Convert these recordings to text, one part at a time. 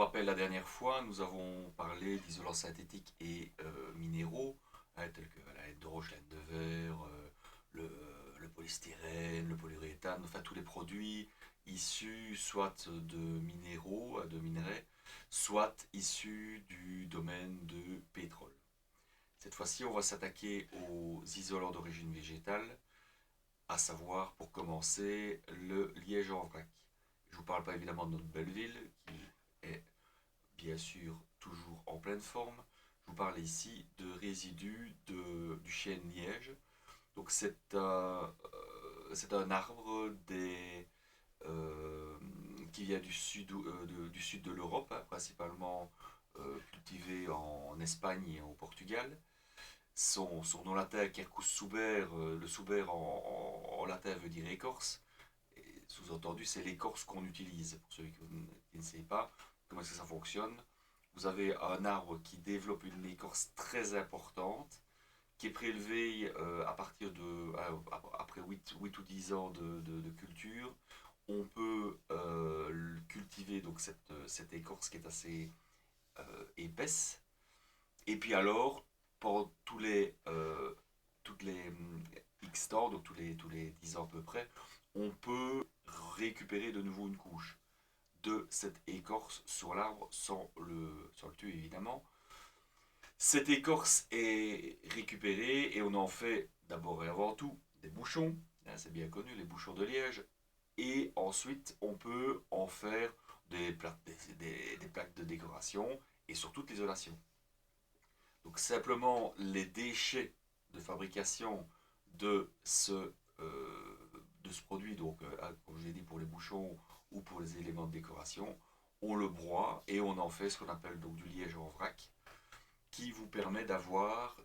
Pour rappel, la dernière fois, nous avons parlé d'isolants synthétiques et minéraux, tels que la laine de roche, la laine de verre, le polystyrène, le polyuréthane, enfin tous les produits issus soit de minéraux, de minerais, soit issus du domaine de pétrole. Cette fois-ci, on va s'attaquer aux isolants d'origine végétale, à savoir, pour commencer, le liège en vrac. Je ne vous parle pas évidemment de notre belle ville, qui est bien sûr toujours en pleine forme. Je vous parle ici de résidus du chêne liège. Donc c'est un arbre qui vient du sud de l'Europe, hein, principalement cultivé en Espagne et au Portugal. Son nom latin, Quercus suber, le suber en latin veut dire écorce. Et sous-entendu, c'est l'écorce qu'on utilise. Pour ceux qui ne savent pas comment est-ce que ça fonctionne, vous avez un arbre qui développe une écorce très importante, qui est prélevée à partir après 8 ou 10 ans de culture. On peut cultiver donc cette écorce qui est assez épaisse. Et puis alors, pendant toutes les X temps, donc tous les 10 ans à peu près, on peut récupérer de nouveau une couche de cette écorce sur l'arbre sans le tuer évidemment. Cette écorce est récupérée et on en fait d'abord et avant tout des bouchons, hein, c'est bien connu, les bouchons de liège, et ensuite on peut en faire des plaques de décoration et surtout de l'isolation. Donc simplement les déchets de fabrication de ce, de ce produit, donc comme je l'ai dit pour les bouchons ou pour les éléments de décoration, on le broie et on en fait ce qu'on appelle donc du liège en vrac, qui vous permet d'avoir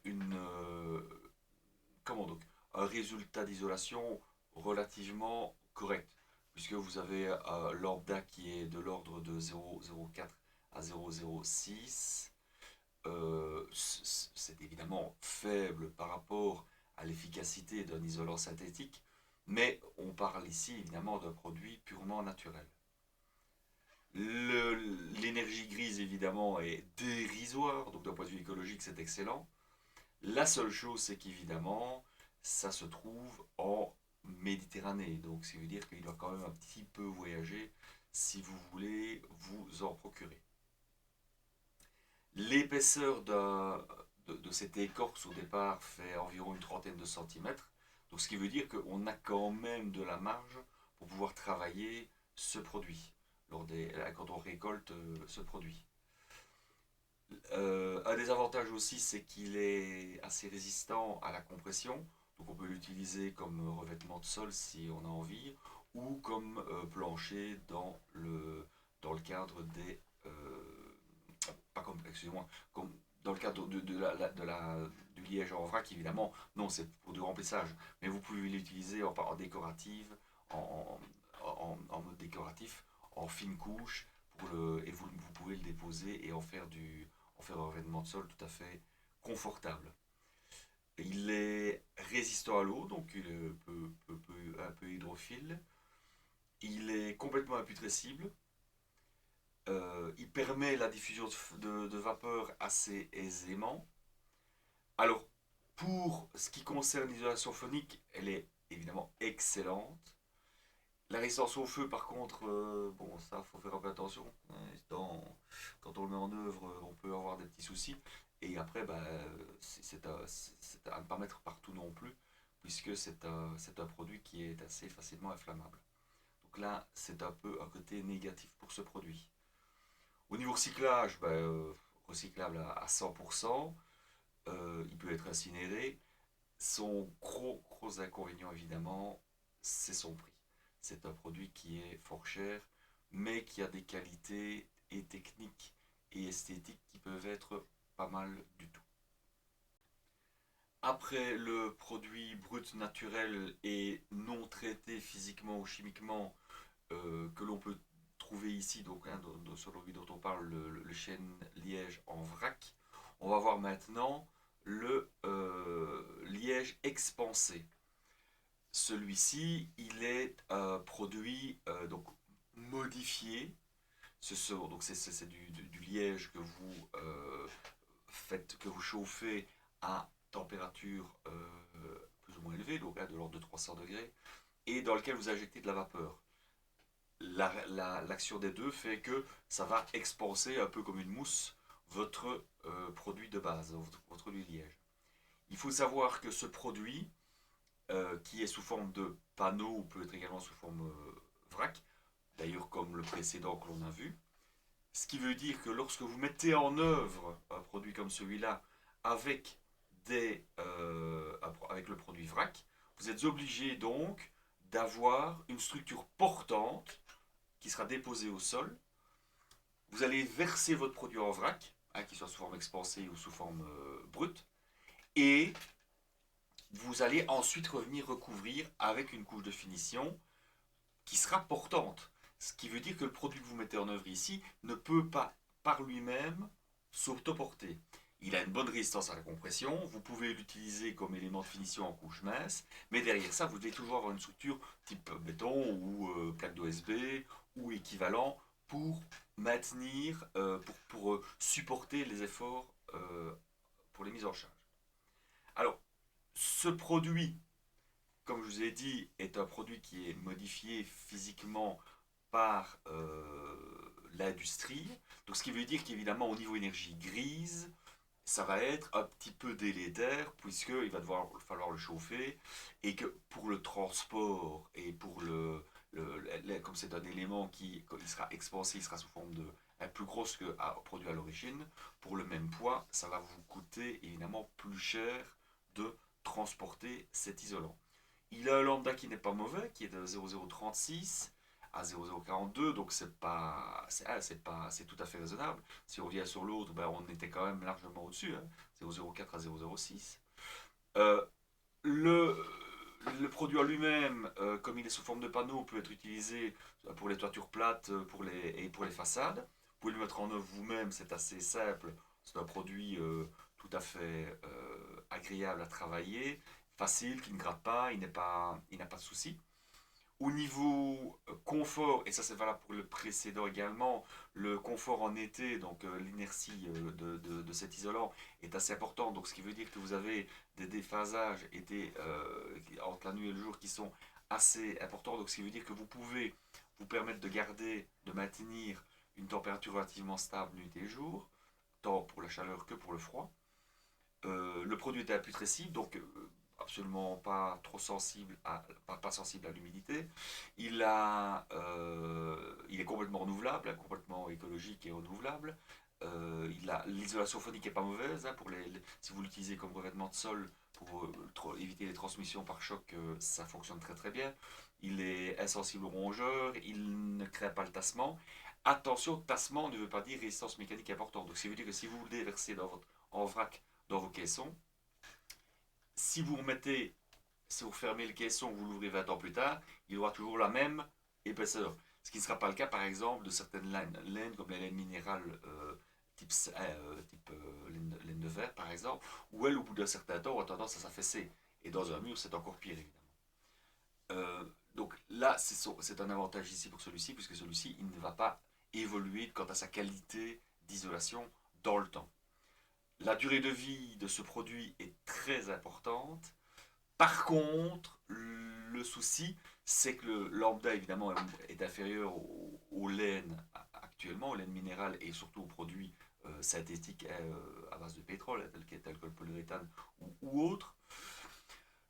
comment donc, un résultat d'isolation relativement correct, puisque vous avez lambda qui est de l'ordre de 0,04 à 0,06. C'est évidemment faible par rapport à l'efficacité d'un isolant synthétique, mais on parle ici évidemment d'un produit purement naturel. L'énergie grise évidemment est dérisoire, donc d'un point de vue écologique c'est excellent. La seule chose c'est qu'évidemment ça se trouve en Méditerranée, donc ça veut dire qu'il doit quand même un petit peu voyager si vous voulez vous en procurer. L'épaisseur de cette écorce au départ fait environ une trentaine de centimètres, donc ce qui veut dire qu'on a quand même de la marge pour pouvoir travailler ce produit quand on récolte ce produit. Un des avantages aussi, c'est qu'il est assez résistant à la compression, donc on peut l'utiliser comme revêtement de sol si on a envie, ou comme plancher dans le cadre des pas comme, excusez-moi, comme dans le cadre du liège en vrac, évidemment, non, c'est pour du remplissage, mais vous pouvez l'utiliser en décorative, en mode décoratif, en fine couche, et vous pouvez le déposer et en faire un revêtement de sol tout à fait confortable. Il est résistant à l'eau, donc il est un peu hydrophile. Il est complètement imputrescible. Il permet la diffusion de vapeur assez aisément. Alors, pour ce qui concerne l'isolation phonique, elle est évidemment excellente. La résistance au feu, par contre, bon, ça, faut faire un peu attention. Quand on le met en œuvre, on peut avoir des petits soucis. Et après, bah, c'est à ne pas mettre partout non plus, puisque c'est un produit qui est assez facilement inflammable. Donc là, c'est un peu un côté négatif pour ce produit. Au niveau recyclage, bah, recyclable à 100%, il peut être incinéré. Son gros inconvénient, évidemment, c'est son prix. C'est un produit qui est fort cher, mais qui a des qualités et techniques et esthétiques qui peuvent être pas mal du tout. Après le produit brut naturel et non traité physiquement ou chimiquement que l'on peut trouver ici, donc hein, sur celui dont on parle, le chêne liège en vrac, on va voir maintenant le liège expansé. Celui-ci, il est produit donc modifié Donc c'est du liège que vous faites, que vous chauffez à température plus ou moins élevée, donc de l'ordre de 300 degrés, et dans lequel vous injectez de la vapeur. L'action des deux fait que ça va expanser un peu comme une mousse votre produit de base, votre produit liège. Il faut savoir que ce produit, qui est sous forme de panneau ou peut être également sous forme vrac, d'ailleurs comme le précédent que l'on a vu, ce qui veut dire que lorsque vous mettez en œuvre un produit comme celui-là avec, avec le produit vrac, vous êtes obligé donc d'avoir une structure portante qui sera déposée au sol. Vous allez verser votre produit en vrac, hein, qu'il soit sous forme expansée ou sous forme brute, et vous allez ensuite revenir recouvrir avec une couche de finition qui sera portante. Ce qui veut dire que le produit que vous mettez en œuvre ici ne peut pas par lui-même s'autoporter. Il a une bonne résistance à la compression, vous pouvez l'utiliser comme élément de finition en couche mince, mais derrière ça, vous devez toujours avoir une structure type béton ou plaque d'OSB ou équivalent pour maintenir, pour supporter les efforts pour les mises en charge. Alors, ce produit, comme je vous ai dit, est un produit qui est modifié physiquement par l'industrie. Donc, ce qui veut dire qu'évidemment, au niveau énergie grise, ça va être un petit peu délétère, puisqu'il va falloir le chauffer, et que pour le transport et pour comme c'est un élément qui, quand il sera expansé, il sera sous forme de plus grosse que produit à l'origine, pour le même poids, ça va vous coûter évidemment plus cher de transporter cet isolant. Il a un lambda qui n'est pas mauvais, qui est de 0,036 à 0,042, donc c'est tout à fait raisonnable. Si on revient sur l'autre, ben on était quand même largement au-dessus, hein, 0,04 à 0,06. Euh, le, le produit en lui-même, comme il est sous forme de panneau, peut être utilisé pour les toitures plates et pour les façades. Vous pouvez le mettre en œuvre vous-même, c'est assez simple. C'est un produit tout à fait agréable à travailler, facile, qui ne gratte pas, il n'a pas de souci. Au niveau confort, et ça c'est valable pour le précédent également, le confort en été, donc l'inertie de cet isolant est assez important. Donc ce qui veut dire que vous avez des déphasages entre la nuit et le jour qui sont assez importants. Donc ce qui veut dire que vous pouvez vous permettre de maintenir une température relativement stable nuit et jour, tant pour la chaleur que pour le froid. Le produit est imputrescible, donc absolument pas trop sensible pas sensible à l'humidité. Il est complètement renouvelable, hein, complètement écologique et renouvelable. L'isolation phonique est pas mauvaise, hein, si vous l'utilisez comme revêtement de sol pour éviter les transmissions par choc, ça fonctionne très très bien. Il est insensible aux rongeurs, il ne crée pas le tassement. Attention, tassement ne veut pas dire résistance mécanique importante. Donc ça veut dire que si vous le déversez en vrac dans vos caissons, si vous remettez, si vous fermez le caisson, vous l'ouvrez 20 ans plus tard, il aura toujours la même épaisseur. Ce qui ne sera pas le cas, par exemple, de certaines laines comme les laines minérales laine de verre, par exemple, où elles, au bout d'un certain temps, ont tendance à s'affaisser. Et dans un mur, c'est encore pire, évidemment. Donc là, c'est un avantage ici pour celui-ci, puisque celui-ci, il ne va pas évoluer quant à sa qualité d'isolation dans le temps. La durée de vie de ce produit est très importante. Par contre, le souci, c'est que le lambda, évidemment, est inférieur aux laines actuellement, aux laines minérales et surtout aux produits synthétiques à base de pétrole, tels que le polyuréthane ou autres.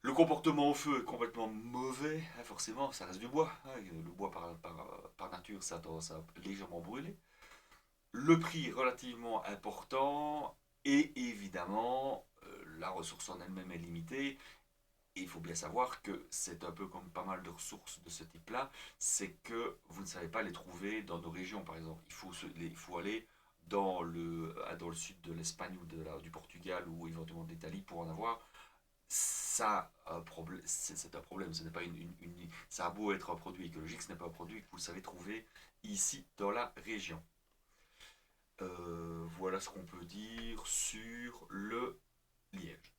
Le comportement au feu est complètement mauvais, hein, forcément, ça reste du bois. Hein, le bois, par nature, ça a tendance à légèrement brûler. Le prix est relativement important et évidemment, la ressource en elle-même est limitée. Et il faut bien savoir que c'est un peu comme pas mal de ressources de ce type-là, c'est que vous ne savez pas les trouver dans nos régions, par exemple. Il faut aller dans le sud de l'Espagne ou du Portugal ou éventuellement de l'Italie pour en avoir. Ça, c'est un problème. Ce n'est pas ça a beau être un produit écologique, ce n'est pas un produit que vous savez trouver ici dans la région. Voilà ce qu'on peut dire sur le liège.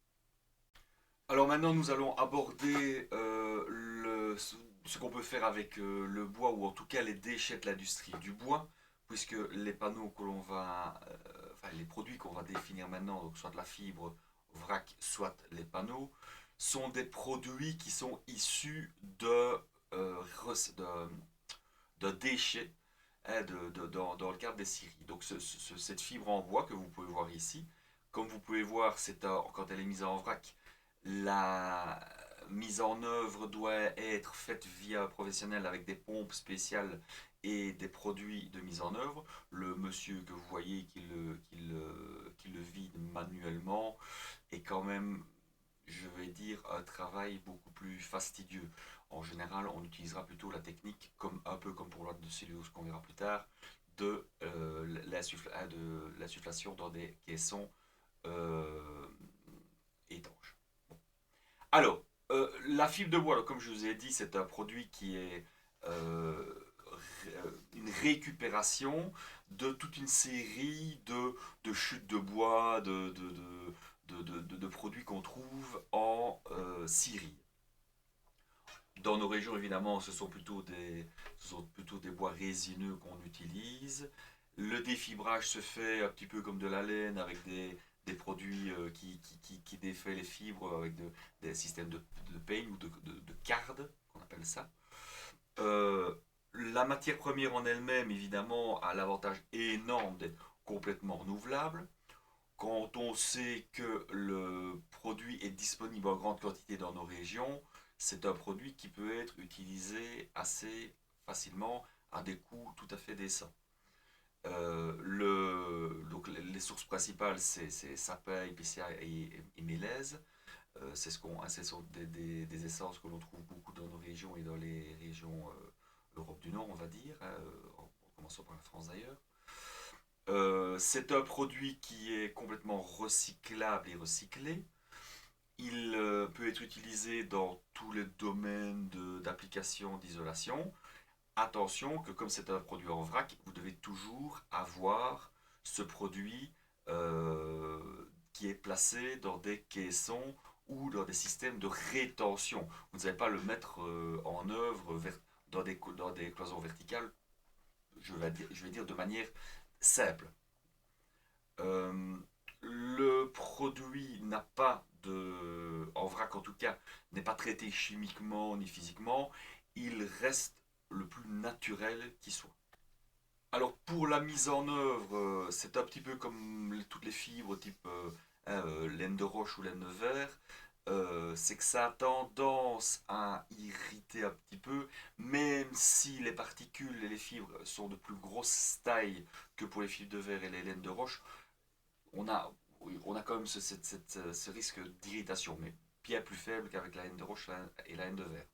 Alors maintenant, nous allons aborder ce qu'on peut faire avec le bois, ou en tout cas les déchets de l'industrie du bois, puisque les panneaux que l'on va, enfin les produits qu'on va définir maintenant, donc soit de la fibre vrac, soit les panneaux, sont des produits qui sont issus de déchets dans le cadre des scieries. Donc cette fibre en bois que vous pouvez voir ici, comme vous pouvez voir, quand elle est mise en vrac, la mise en œuvre doit être faite via un professionnel avec des pompes spéciales et des produits de mise en œuvre. Le monsieur que vous voyez qui le vide manuellement est quand même, je vais dire, un travail beaucoup plus fastidieux. En général, on utilisera plutôt la technique, un peu comme pour l'ordre de cellulose qu'on verra plus tard, de l'insufflation dans des caissons euh, étanches. Bon. Alors, la fibre de bois, alors, comme je vous ai dit, c'est un produit qui est euh, une récupération de toute une série de chutes de bois, de produits qu'on trouve en Syrie. Dans nos régions, évidemment, ce sont plutôt des bois résineux qu'on utilise. Le défibrage se fait un petit peu comme de la laine avec des produits qui défait les fibres avec des systèmes de peigne ou de carde, qu'on appelle ça. Euh, la matière première en elle-même, évidemment, a l'avantage énorme d'être complètement renouvelable. Quand on sait que le produit est disponible en grande quantité dans nos régions, c'est un produit qui peut être utilisé assez facilement à des coûts tout à fait décents. Donc les sources principales, c'est sapin, épicéa et mélèze. Ce sont des essences que l'on trouve beaucoup dans nos régions et dans les régions Europe du Nord, on va dire, hein, en commençant par la France d'ailleurs. C'est un produit qui est complètement recyclable et recyclé. Il peut être utilisé dans tous les domaines d'application, d'isolation. Attention que comme c'est un produit en vrac, vous devez toujours avoir ce produit euh, qui est placé dans des caissons ou dans des systèmes de rétention. Vous n'allez pas le mettre en œuvre dans des cloisons verticales, je vais dire de manière simple. Euh, le produit n'a pas en vrac en tout cas, n'est pas traité chimiquement ni physiquement. Il reste le plus naturel qui soit. Alors pour la mise en œuvre, c'est un petit peu comme toutes les fibres type laine de roche ou laine de verre. C'est que ça a tendance à irriter un petit peu, même si les particules et les fibres sont de plus grosse taille que pour les fibres de verre et les laines de roche, on a, on a quand même ce risque d'irritation, mais bien plus faible qu'avec la haine de roche et la haine de verre.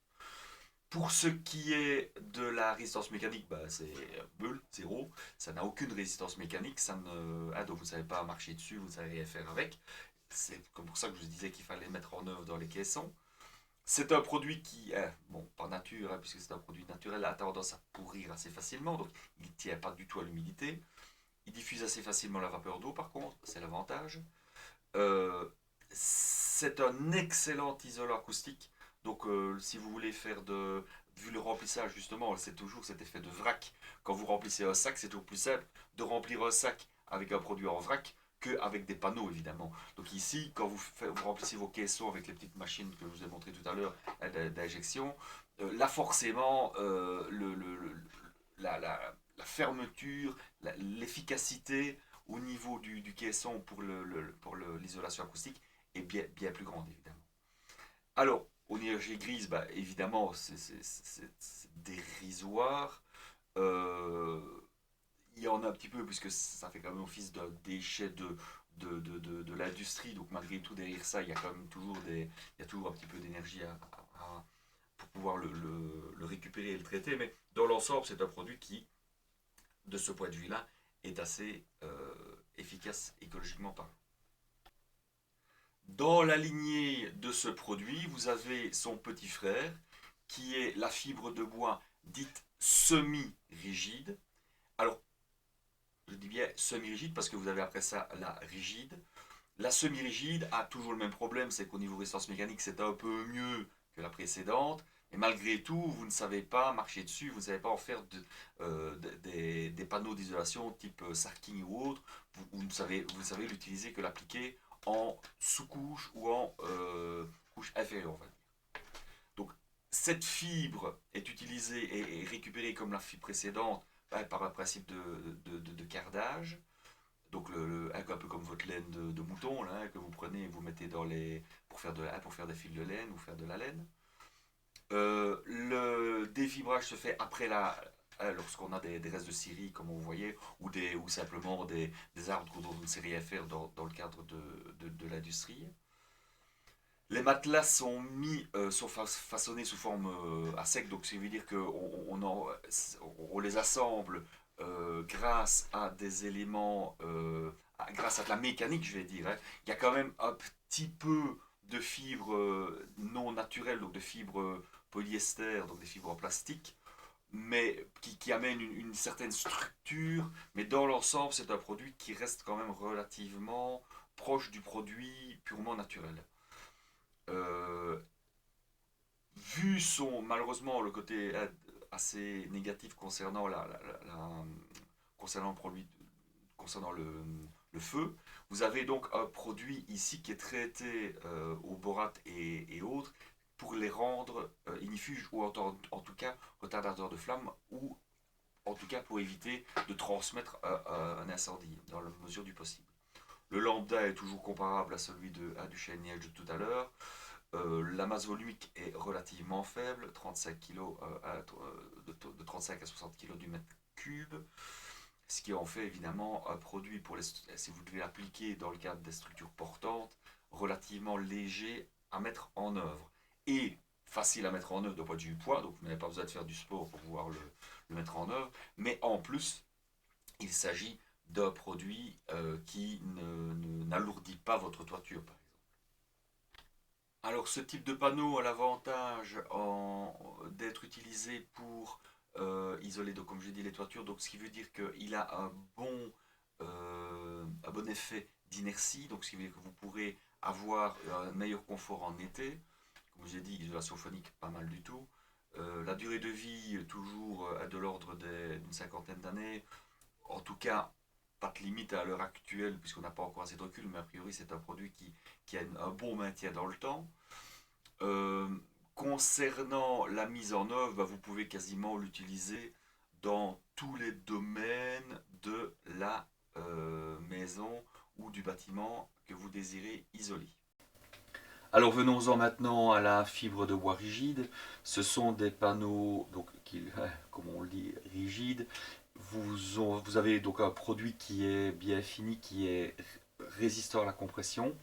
Pour ce qui est de la résistance mécanique, bah, c'est bull, zéro. Ça n'a aucune résistance mécanique. Donc vous ne savez pas marcher dessus, vous ne savez rien faire avec. C'est comme pour ça que je vous disais qu'il fallait mettre en œuvre dans les caissons. C'est un produit qui, bon, par nature, hein, puisque c'est un produit naturel, a tendance à pourrir assez facilement. Donc il ne tient pas du tout à l'humidité. Il diffuse assez facilement la vapeur d'eau, par contre, c'est l'avantage. Euh, c'est un excellent isolant acoustique. Donc, si vous voulez faire vu le remplissage, justement, c'est toujours cet effet de vrac. Quand vous remplissez un sac, c'est toujours plus simple de remplir un sac avec un produit en vrac qu'avec des panneaux, évidemment. Donc, ici, quand vous remplissez vos caissons avec les petites machines que je vous ai montrées tout à l'heure d'injection, là, forcément, la fermeture, l'efficacité au niveau du caisson pour l'isolation acoustique est bien plus grande, évidemment. Alors, au énergie grise, bah, évidemment, c'est dérisoire. Euh, il y en a un petit peu, puisque ça fait quand même office d'un déchet de l'industrie. Donc, malgré tout, derrière ça, il y a quand même il y a toujours un petit peu d'énergie pour pouvoir le récupérer et le traiter. Mais dans l'ensemble, c'est un produit qui, de ce point de vue-là, est assez efficace écologiquement parlant. Dans la lignée de ce produit, vous avez son petit frère, qui est la fibre de bois dite semi-rigide. Alors, je dis bien semi-rigide parce que vous avez après ça la rigide. La semi-rigide a toujours le même problème, c'est qu'au niveau résistance mécanique, c'est un peu mieux que la précédente, Et malgré tout, vous ne savez pas marcher dessus, vous ne savez pas en faire des panneaux d'isolation type Sarking ou autre. Vous ne savez l'utiliser que l'appliquer en sous-couche ou en couche inférieure. En fait. Donc, cette fibre est utilisée et récupérée comme la fibre précédente par un principe de cardage. Donc, un peu comme votre laine de mouton là, que vous prenez et vous mettez dans les. Pour faire des fils de laine ou faire de la laine. Le défibrage se fait après lorsqu'on a des restes de scierie, comme vous voyez, ou simplement des arbres dont on ne sait rien faire dans le cadre de l'industrie. Les matelas sont façonnés sous forme à sec, donc ça veut dire on les assemble grâce à des éléments, grâce à de la mécanique, je vais dire. Hein. Il y a quand même un petit peu de fibres non naturelles, donc de fibres polyester, donc des fibres en plastique, mais qui amènent une certaine structure, mais dans l'ensemble, c'est un produit qui reste quand même relativement proche du produit purement naturel. Euh, Vu malheureusement le côté assez négatif concernant concernant le produit, concernant le feu, vous avez donc un produit ici qui est traité au borate et autres pour les rendre ignifuges ou en tout cas retardateurs de flamme ou en tout cas pour éviter de transmettre un incendie dans la mesure du possible. Le lambda est toujours comparable à celui du Shiny Edge de tout à l'heure. La masse volumique est relativement faible, 35 kg, de 35 à 60 kg du mètre cube, ce qui en fait évidemment un produit, si vous devez l'appliquer dans le cadre des structures portantes, relativement léger à mettre en œuvre. Et facile à mettre en œuvre d'un point de vue poids, donc vous n'avez pas besoin de faire du sport pour pouvoir le mettre en œuvre, mais en plus, il s'agit d'un produit qui n'alourdit pas votre toiture. Alors ce type de panneau a l'avantage d'être utilisé pour isoler, donc, comme j'ai dit, les toitures, donc ce qui veut dire qu'il a un bon effet d'inertie, donc ce qui veut dire que vous pourrez avoir un meilleur confort en été. Comme j'ai dit, isolation phonique, pas mal du tout. La durée de vie, toujours de l'ordre d'une cinquantaine d'années. En tout cas, pas de limite à l'heure actuelle, puisqu'on n'a pas encore assez de recul, mais a priori, c'est un produit qui a un bon maintien dans le temps. Euh, Concernant la mise en œuvre, vous pouvez quasiment l'utiliser dans tous les domaines de la maison ou du bâtiment que vous désirez isoler. Alors venons-en maintenant à la fibre de bois rigide. Ce sont des panneaux, donc, comme on le dit, rigides. Vous avez donc un produit qui est bien fini, qui est résistant à la compression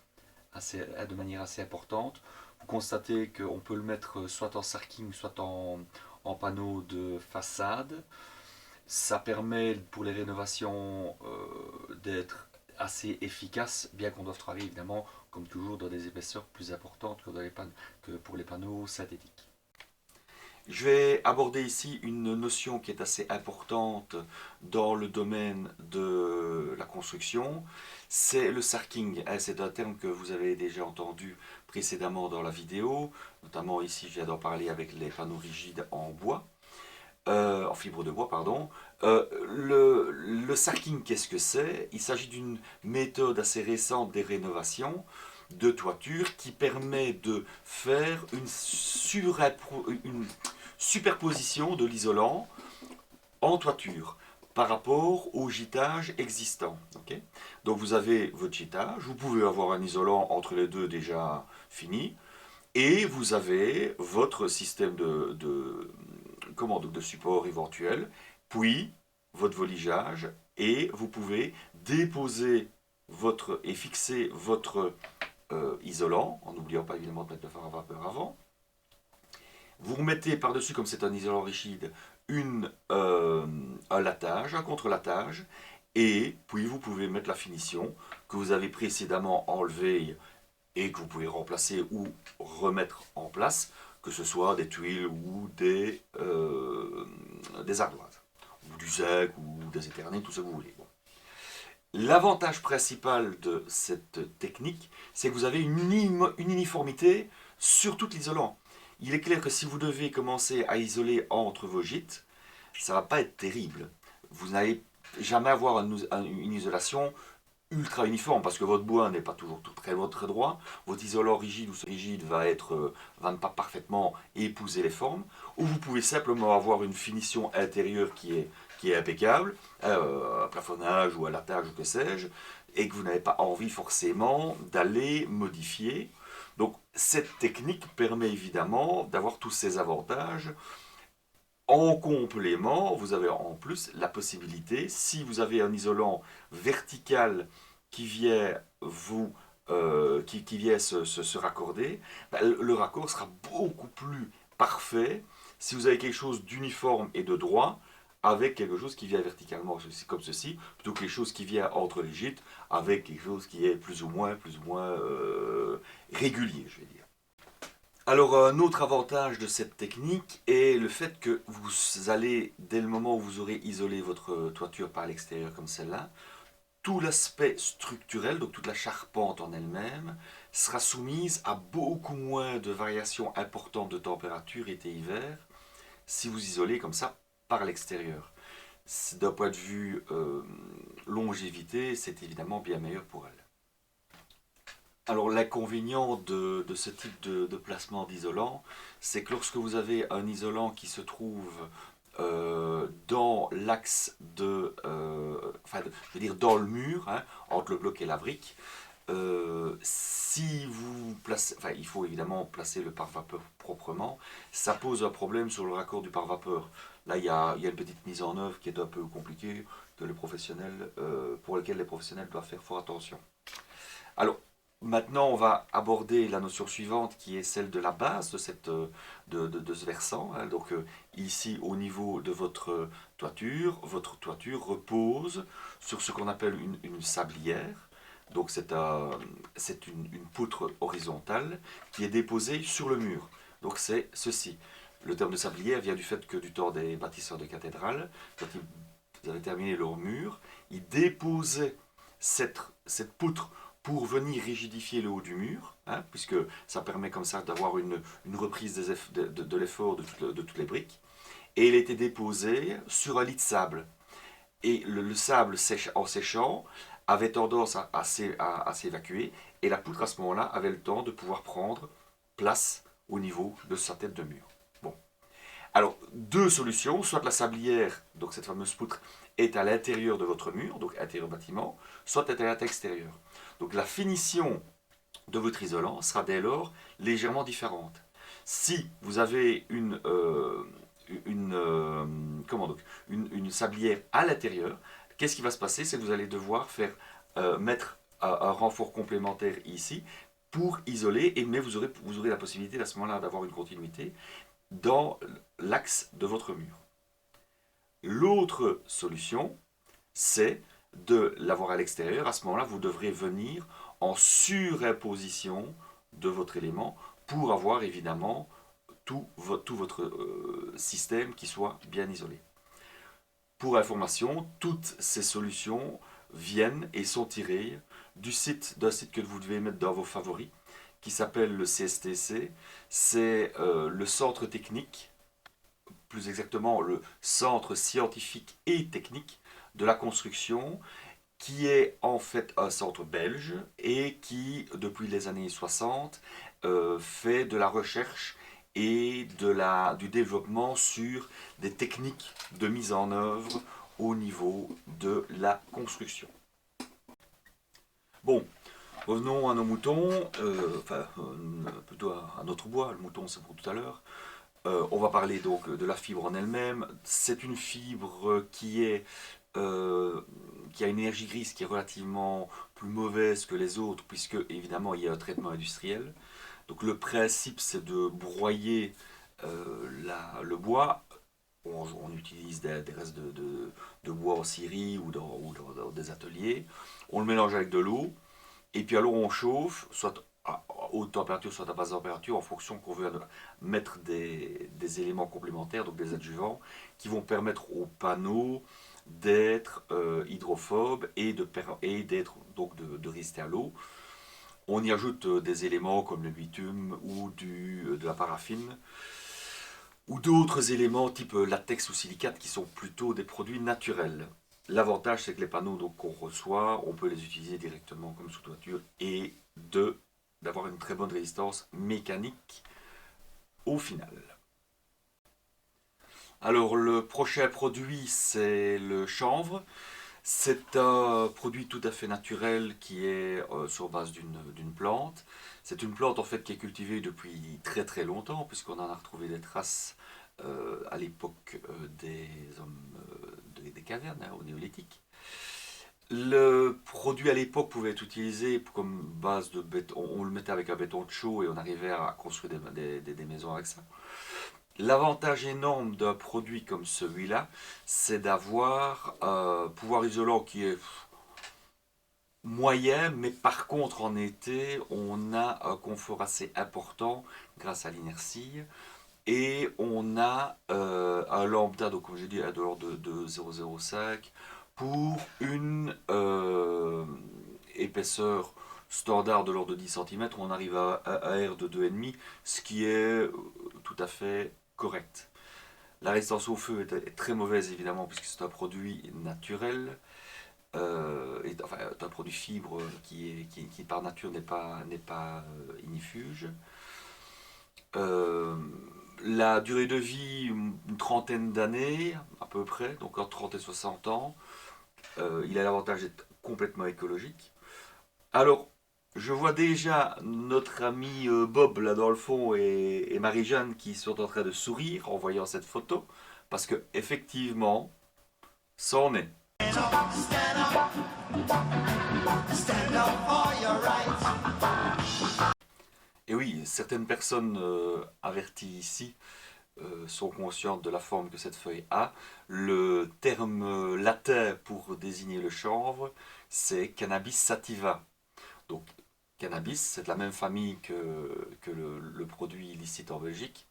de manière assez importante. Vous constatez qu'on peut le mettre soit en sarking, soit en panneau de façade. Ça permet pour les rénovations d'être assez efficace, bien qu'on doive travailler évidemment, comme toujours, dans des épaisseurs plus importantes que pour les panneaux synthétiques. Je vais aborder ici une notion qui est assez importante dans le domaine de la construction, c'est le sarking. C'est un terme que vous avez déjà entendu précédemment dans la vidéo, notamment ici je viens d'en parler avec les panneaux rigides en bois, en fibre de bois, pardon. Le sarking, qu'est-ce que c'est? Il s'agit d'une méthode assez récente des rénovations de toiture qui permet de faire une superposition de l'isolant en toiture par rapport au gîtage existant. Okay, donc vous avez votre gîtage, vous pouvez avoir un isolant entre les deux déjà fini, et vous avez votre système de support éventuel, puis votre voligeage, et vous pouvez déposer et fixer votre isolant, en n'oubliant pas évidemment de mettre le fer à vapeur avant. Vous remettez par-dessus, comme c'est un isolant rigide, un lattage, un contre-lattage, et puis vous pouvez mettre la finition que vous avez précédemment enlevée et que vous pouvez remplacer ou remettre en place, que ce soit des tuiles ou des ardoises, ou du zinc ou des éternites, tout ce que vous voulez. Bon. L'avantage principal de cette technique, c'est que vous avez une uniformité sur tout l'isolant. il est clair que si vous devez commencer à isoler entre vos gîtes, ça va pas être terrible. Vous n'allez jamais avoir une isolation ultra uniforme parce que votre bois n'est pas toujours très droit. Votre isolant rigide ou semi-rigide va ne pas parfaitement épouser les formes. Ou vous pouvez simplement avoir une finition intérieure qui est impeccable, à plafonnage ou à latage ou que sais-je, et que vous n'avez pas envie forcément d'aller modifier. Donc cette technique permet évidemment d'avoir tous ces avantages. En complément, vous avez en plus la possibilité, si vous avez un isolant vertical qui vient qui vient se raccorder, ben, le raccord sera beaucoup plus parfait si vous avez quelque chose d'uniforme et de droit avec quelque chose qui vient verticalement comme ceci, plutôt que les choses qui viennent entre les gîtes avec quelque chose qui est plus ou moins régulier, je vais dire. Alors, un autre avantage de cette technique est le fait que vous allez, dès le moment où vous aurez isolé votre toiture par l'extérieur comme celle-là, tout l'aspect structurel, donc toute la charpente en elle-même, sera soumise à beaucoup moins de variations importantes de température été-hiver si vous isolez comme ça par l'extérieur. D'un point de vue longévité, c'est évidemment bien meilleur pour elle. Alors l'inconvénient de ce type de placement d'isolant, c'est que lorsque vous avez un isolant qui se trouve dans l'axe je veux dire dans le mur, hein, entre le bloc et la brique, si vous placez, enfin il faut évidemment placer le pare-vapeur proprement, ça pose un problème sur le raccord du pare-vapeur. Là il y a une petite mise en œuvre qui est un peu compliquée que les professionnels, pour laquelle les professionnels doivent faire fort attention. Alors, maintenant, on va aborder la notion suivante qui est celle de la base de ce versant, hein. Donc, ici, au niveau de votre toiture repose sur ce qu'on appelle une sablière. Donc, c'est une poutre horizontale qui est déposée sur le mur. Donc, c'est ceci. Le terme de sablière vient du fait que du temps des bâtisseurs de cathédrales, quand ils avaient terminé leur mur, ils déposaient cette poutre pour venir rigidifier le haut du mur, hein, puisque ça permet comme ça d'avoir une reprise de l'effort de toutes les briques. Et il était déposé sur un lit de sable. Et le sable en séchant avait tendance à s'évacuer, et la poutre à ce moment-là avait le temps de pouvoir prendre place au niveau de sa tête de mur. Bon. Alors, deux solutions, soit la sablière, donc cette fameuse poutre, est à l'intérieur de votre mur, donc intérieur bâtiment, soit est à l'extérieur. Donc la finition de votre isolant sera dès lors légèrement différente. Si vous avez une sablière à l'intérieur, qu'est-ce qui va se passer? C'est que vous allez devoir mettre un renfort complémentaire ici pour isoler, mais vous aurez la possibilité à ce moment-là d'avoir une continuité dans l'axe de votre mur. L'autre solution, c'est de l'avoir à l'extérieur. À ce moment-là, vous devrez venir en surimposition de votre élément pour avoir évidemment tout votre système qui soit bien isolé. Pour information, toutes ces solutions viennent et sont tirées d'un site que vous devez mettre dans vos favoris, qui s'appelle le CSTC. C'est le centre technique, plus exactement le centre scientifique et technique de la construction, qui est en fait un centre belge et qui, depuis les années 60, fait de la recherche et du développement sur des techniques de mise en œuvre au niveau de la construction. Bon, revenons à nos moutons, plutôt à notre bois, le mouton c'est pour tout à l'heure. On va parler donc de la fibre en elle-même. C'est une fibre qui a une énergie grise qui est relativement plus mauvaise que les autres, puisque évidemment il y a un traitement industriel. Donc le principe c'est de broyer le bois. On utilise des restes de bois en scierie ou dans des ateliers. On le mélange avec de l'eau, et puis alors on chauffe, soit à haute température, soit à basse température, en fonction qu'on veut mettre des éléments complémentaires, donc des adjuvants, qui vont permettre au panneau d'être hydrophobe et d'être donc de résister à l'eau. On y ajoute des éléments comme le bitume ou de la paraffine ou d'autres éléments type latex ou silicate qui sont plutôt des produits naturels. L'avantage, c'est que les panneaux qu'on reçoit, on peut les utiliser directement comme sous toiture et d'avoir une très bonne résistance mécanique au final. Alors le prochain produit, c'est le chanvre. C'est un produit tout à fait naturel qui est sur base d'une plante. C'est une plante en fait qui est cultivée depuis très très longtemps puisqu'on en a retrouvé des traces à l'époque des hommes des cavernes, hein, au néolithique. Le produit à l'époque pouvait être utilisé comme base de béton. On le mettait avec un béton de chaux et on arrivait à construire des maisons avec ça. L'avantage énorme d'un produit comme celui-là, c'est d'avoir un pouvoir isolant qui est moyen, mais par contre en été, on a un confort assez important grâce à l'inertie. Et on a un lambda, donc comme j'ai dit, de l'ordre de 0,05 pour une épaisseur standard de l'ordre de 10 cm. On arrive à un R de 2,5, ce qui est tout à fait correct. La résistance au feu est très mauvaise évidemment puisque c'est un produit naturel, enfin un produit fibre qui par nature n'est pas ignifuge. Euh, la durée de vie, une trentaine d'années à peu près, donc entre 30 et 60 ans. Il a l'avantage d'être complètement écologique. Alors, je vois déjà notre ami Bob là dans le fond et Marie-Jeanne qui sont en train de sourire en voyant cette photo, parce que effectivement, ça en est. Et oui, certaines personnes averties ici sont conscientes de la forme que cette feuille a. Le terme latin pour désigner le chanvre, c'est Cannabis sativa. Donc, cannabis, c'est de la même famille que le produit illicite en Belgique.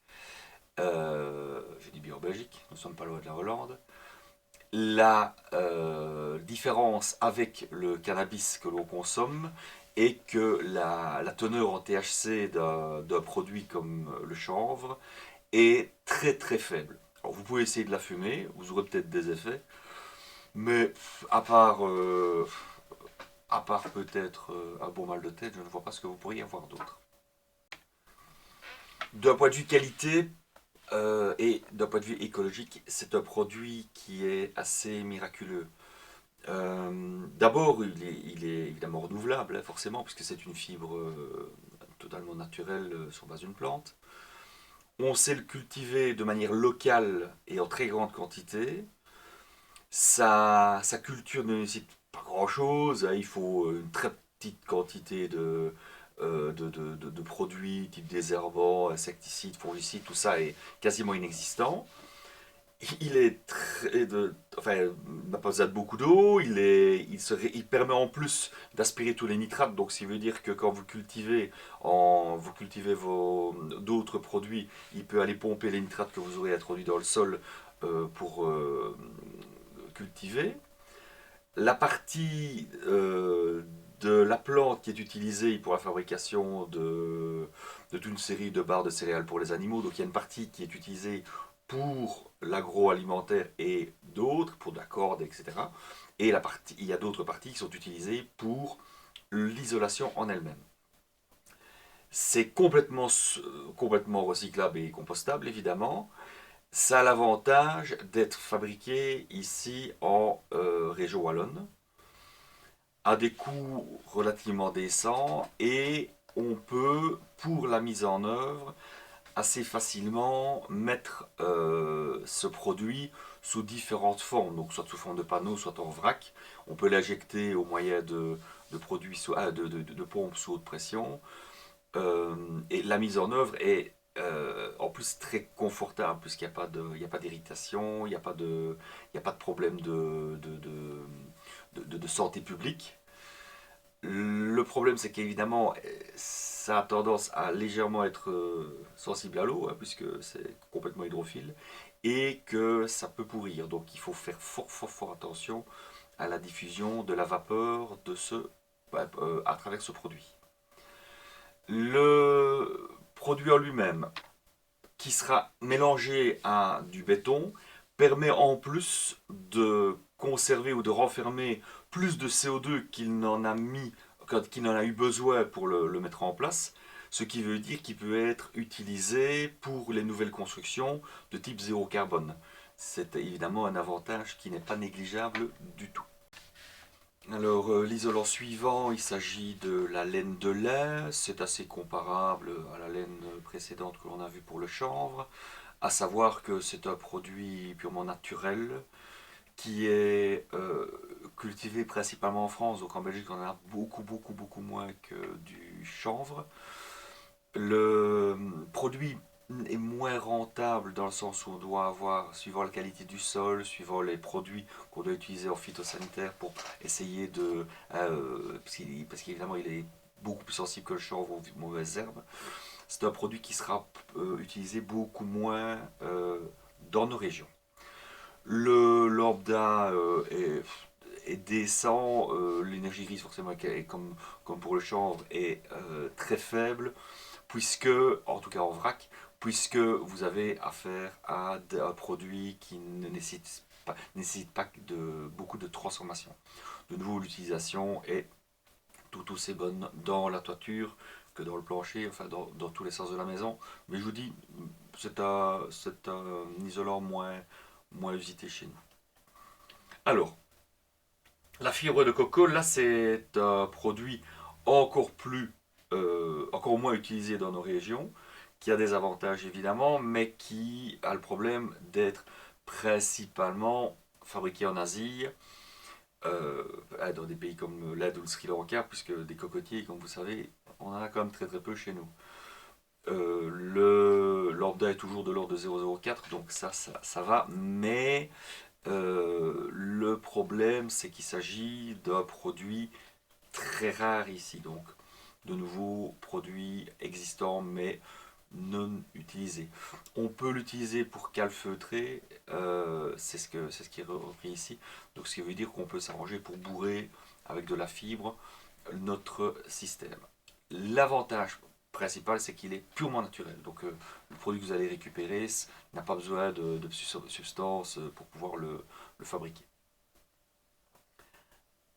Je dis bien en Belgique, nous ne sommes pas loin de la Hollande. La différence avec le cannabis que l'on consomme est que la teneur en THC d'un produit comme le chanvre est très très faible. Alors vous pouvez essayer de la fumer, vous aurez peut-être des effets, mais à part peut-être un bon mal de tête, je ne vois pas ce que vous pourriez avoir d'autre. D'un point de vue qualité et d'un point de vue écologique, c'est un produit qui est assez miraculeux. D'abord, il est évidemment renouvelable, hein, forcément, puisque c'est une fibre totalement naturelle sur base d'une plante. On sait le cultiver de manière locale et en très grande quantité. Sa culture ne nécessite pas grand-chose. Il faut une très petite quantité de produits type désherbants, insecticides, fongicides, tout ça est quasiment inexistant. Il est enfin, il n'a pas besoin de beaucoup d'eau. Il permet en plus d'aspirer tous les nitrates. Donc, ça veut dire que quand vous cultivez d'autres produits, il peut aller pomper les nitrates que vous aurez introduits dans le sol pour cultiver. La partie de la plante qui est utilisée pour la fabrication de toute une série de barres de céréales pour les animaux. Donc il y a une partie qui est utilisée pour l'agroalimentaire et d'autres, pour de la corde, etc. Et il y a d'autres parties qui sont utilisées pour l'isolation en elle-même. C'est complètement recyclable et compostable, évidemment. Ça a l'avantage d'être fabriqué ici en région wallonne, à des coûts relativement décents, et on peut, pour la mise en œuvre, assez facilement mettre ce produit sous différentes formes, donc soit sous forme de panneaux, soit en vrac. On peut l'injecter au moyen de pompes sous haute pression. Et la mise en œuvre est en plus très confortable puisqu'il n'y a pas d'irritation, il n'y a pas de problème de santé publique. Le problème, c'est qu'évidemment, ça a tendance à légèrement être sensible à l'eau, hein, puisque c'est complètement hydrophile, et que ça peut pourrir. Donc il faut faire fort, fort, fort attention à la diffusion de la vapeur à travers ce produit. Le produit en lui-même, qui sera mélangé à du béton, permet en plus de conserver ou de renfermer plus de CO2 qu'il n'en a eu besoin pour le mettre en place, ce qui veut dire qu'il peut être utilisé pour les nouvelles constructions de type zéro carbone. C'est évidemment un avantage qui n'est pas négligeable du tout. Alors, l'isolant suivant, il s'agit de la laine de lin. C'est assez comparable à la laine précédente que l'on a vue pour le chanvre, à savoir que c'est un produit purement naturel qui est cultivé principalement en France. Donc en Belgique, on en a beaucoup moins que du chanvre. Le produit est moins rentable dans le sens où on doit avoir, suivant la qualité du sol, suivant les produits qu'on doit utiliser en phytosanitaire pour essayer de... parce qu'évidemment il est beaucoup plus sensible que le chanvre aux mauvaises herbes. C'est un produit qui sera utilisé beaucoup moins dans nos régions. Le lambda est décent, l'énergie grise forcément est comme pour le chanvre est très faible, puisque, en tout cas en vrac, puisque vous avez affaire à un produit qui ne nécessite pas beaucoup de transformation. De nouveau, l'utilisation est tout aussi bonne dans la toiture que dans le plancher, enfin dans tous les sens de la maison. Mais je vous dis, c'est un isolant moins usité chez nous. Alors, la fibre de coco, là, c'est un produit encore moins utilisé dans nos régions, qui a des avantages évidemment, mais qui a le problème d'être principalement fabriqué en Asie, dans des pays comme l'Inde ou le Sri Lanka, puisque des cocotiers, comme vous savez, on en a quand même très peu chez nous. Le lambda est toujours de l'ordre de 0,04, donc ça va, mais le problème c'est qu'il s'agit d'un produit très rare ici, donc de nouveaux produits existants mais non utilisés. On peut l'utiliser pour calfeutrer, c'est ce qui est repris ici, donc ce qui veut dire qu'on peut s'arranger pour bourrer avec de la fibre notre système. L'avantage principal, c'est qu'il est purement naturel. Donc le produit que vous allez récupérer n'a pas besoin de substance pour pouvoir le fabriquer.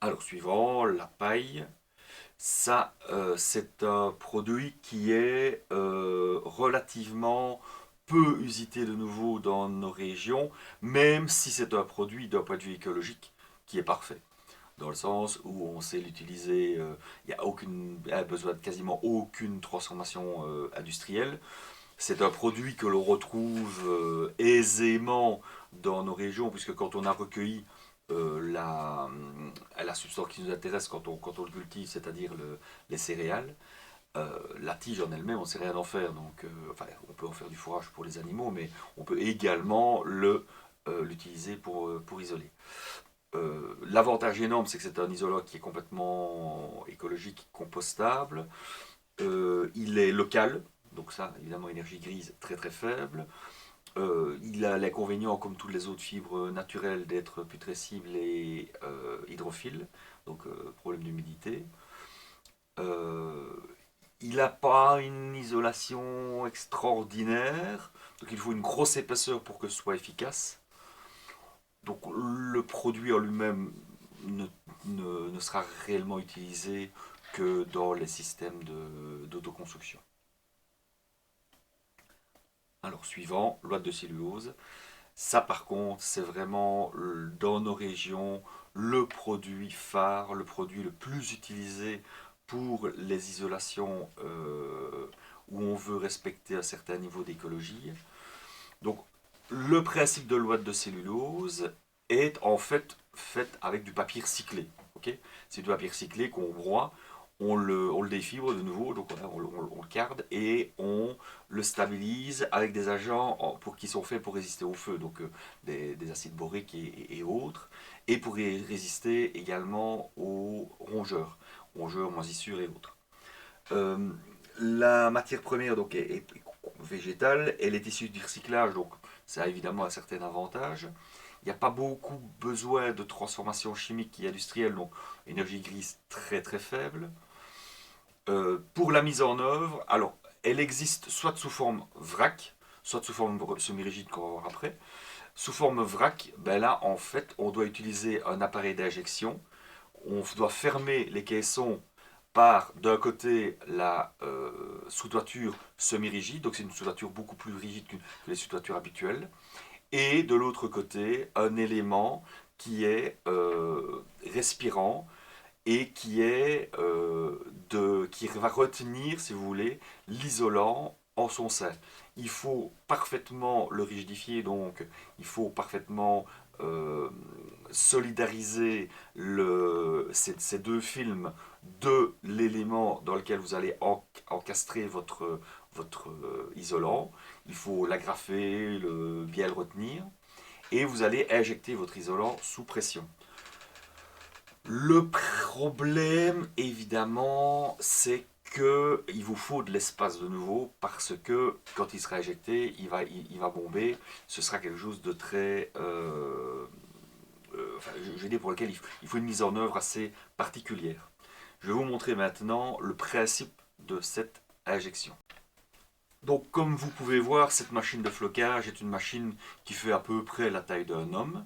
Alors suivant, la paille. Ça, c'est un produit qui est relativement peu usité de nouveau dans nos régions, même si c'est un produit d'un point de vue écologique qui est parfait. Dans le sens où on sait l'utiliser, il n'y a besoin de quasiment aucune transformation industrielle. C'est un produit que l'on retrouve aisément dans nos régions, puisque quand on a recueilli la substance qui nous intéresse quand on le cultive, c'est-à-dire les céréales, la tige en elle-même, on ne sait rien en faire. Donc, enfin, on peut en faire du fourrage pour les animaux, mais on peut également l'utiliser pour isoler. L'avantage énorme, c'est que c'est un isolant qui est complètement écologique, compostable. Il est local, donc ça, évidemment, énergie grise très faible. Il a l'inconvénient, comme toutes les autres fibres naturelles, d'être putrescible et hydrophile, donc problème d'humidité. Euh, il n'a pas une isolation extraordinaire, donc il faut une grosse épaisseur pour que ce soit efficace. Donc le produit en lui-même ne, ne sera réellement utilisé que dans les systèmes d'autoconstruction. Alors suivant, loi de cellulose. Ça par contre, c'est vraiment dans nos régions le produit phare, le produit le plus utilisé pour les isolations où on veut respecter un certain niveau d'écologie. Donc le principe de loi de cellulose est en fait avec du papier recyclé. Okay, c'est du papier recyclé qu'on broie, on le défibre de nouveau, donc on le garde et on le stabilise avec des agents qui sont faits pour résister au feu, donc des acides boriques et autres, et pour résister également aux rongeurs, moisissures et autres. Euh, la matière première donc, est végétale, elle est issue du recyclage, donc ça a évidemment un certain avantage. Il n'y a pas beaucoup besoin de transformation chimique et industrielle, donc énergie grise très faible. pour la mise en œuvre, alors, elle existe soit sous forme vrac, soit sous forme semi-rigide qu'on va voir après. Sous forme vrac, ben là, en fait, on doit utiliser un appareil d'injection. On doit fermer les caissons par, d'un côté, la sous-toiture semi-rigide, donc c'est une sous-toiture beaucoup plus rigide que les sous-toitures habituelles, et de l'autre côté, un élément qui est respirant et qui va retenir, si vous voulez, l'isolant en son sein. Il faut parfaitement le rigidifier, donc il faut parfaitement euh, solidariser ces deux films de l'élément dans lequel vous allez encastrer votre isolant. Il faut l'agrafer, bien le retenir, et vous allez injecter votre isolant sous pression. Le problème, évidemment, c'est qu'il vous faut de l'espace de nouveau parce que quand il sera éjecté, il va bomber. Ce sera quelque chose de très... enfin, je vais dire pour lequel il faut une mise en œuvre assez particulière. Je vais vous montrer maintenant le principe de cette injection. Donc, comme vous pouvez voir, cette machine de flocage est une machine qui fait à peu près la taille d'un homme.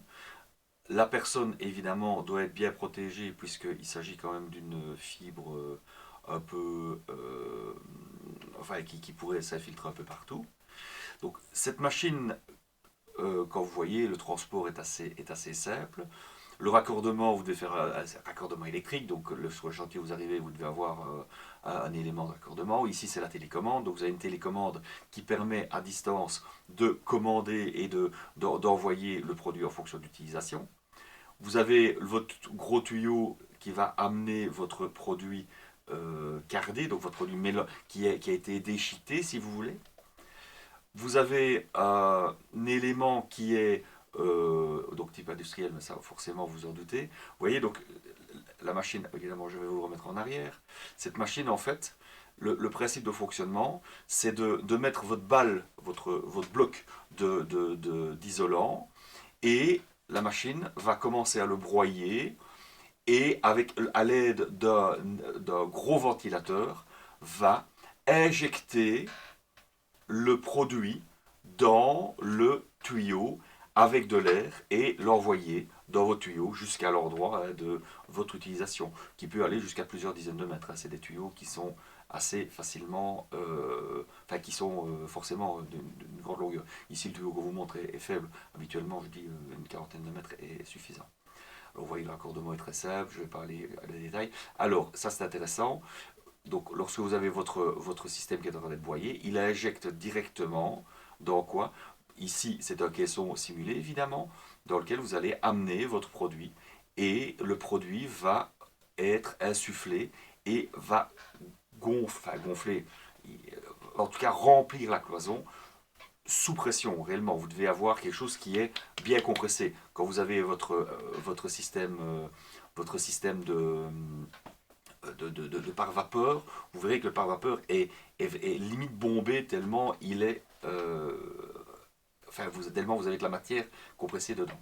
La personne, évidemment, doit être bien protégée puisqu'il s'agit quand même d'une fibre un peu... enfin, qui pourrait s'infiltrer un peu partout. Donc, cette machine, quand vous voyez, le transport est assez simple. Le raccordement, vous devez faire un raccordement électrique, donc sur le chantier où vous arrivez, vous devez avoir un élément de raccordement. Ici, c'est la télécommande, donc vous avez une télécommande qui permet à distance de commander et d'envoyer le produit en fonction de l'utilisation. Vous avez votre gros tuyau qui va amener votre produit cardé, donc votre produit qui a été déchiqueté, si vous voulez. Vous avez un élément qui est donc type industriel, mais ça forcément vous en doutez. Vous voyez donc la machine, évidemment je vais vous le remettre en arrière. Cette machine en fait, le principe de fonctionnement, c'est de mettre votre balle, votre bloc d'isolant, et la machine va commencer à le broyer et à l'aide d'un gros ventilateur, va injecter le produit dans le tuyau avec de l'air et l'envoyer dans vos tuyaux jusqu'à l'endroit de votre utilisation, qui peut aller jusqu'à plusieurs dizaines de mètres. C'est des tuyaux qui sont assez facilement, enfin qui sont forcément d'une grande longueur. Ici, le tuyau que je vous montre est faible. Habituellement, je dis une quarantaine de mètres est suffisant. Alors, vous voyez, le raccordement est très simple, je ne vais pas aller à les détails. Alors, ça c'est intéressant. Donc, lorsque vous avez votre système qui est en train d'être broyé, il injecte directement dans quoi? Ici, c'est un caisson simulé, évidemment, dans lequel vous allez amener votre produit. Et le produit va être insufflé et va gonfler, en tout cas remplir la cloison sous pression. Réellement, vous devez avoir quelque chose qui est bien compressé. Quand vous avez votre système de pare-vapeur, vous verrez que le pare-vapeur est limite bombé tellement il est... enfin, tellement vous avez de la matière compressée dedans.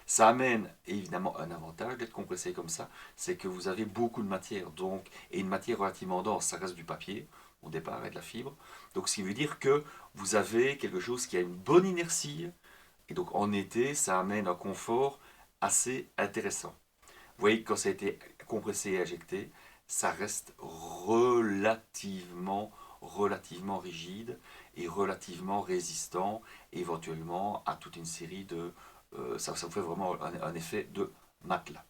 Ça amène évidemment un avantage d'être compressé comme ça, c'est que vous avez beaucoup de matière, donc, et une matière relativement dense, ça reste du papier au départ et de la fibre. Donc ce qui veut dire que vous avez quelque chose qui a une bonne inertie, et donc en été, ça amène un confort assez intéressant. Vous voyez que quand ça a été compressé et injecté, ça reste relativement rigide et relativement résistant, éventuellement à toute une série de... ça vous fait vraiment un effet de matelas.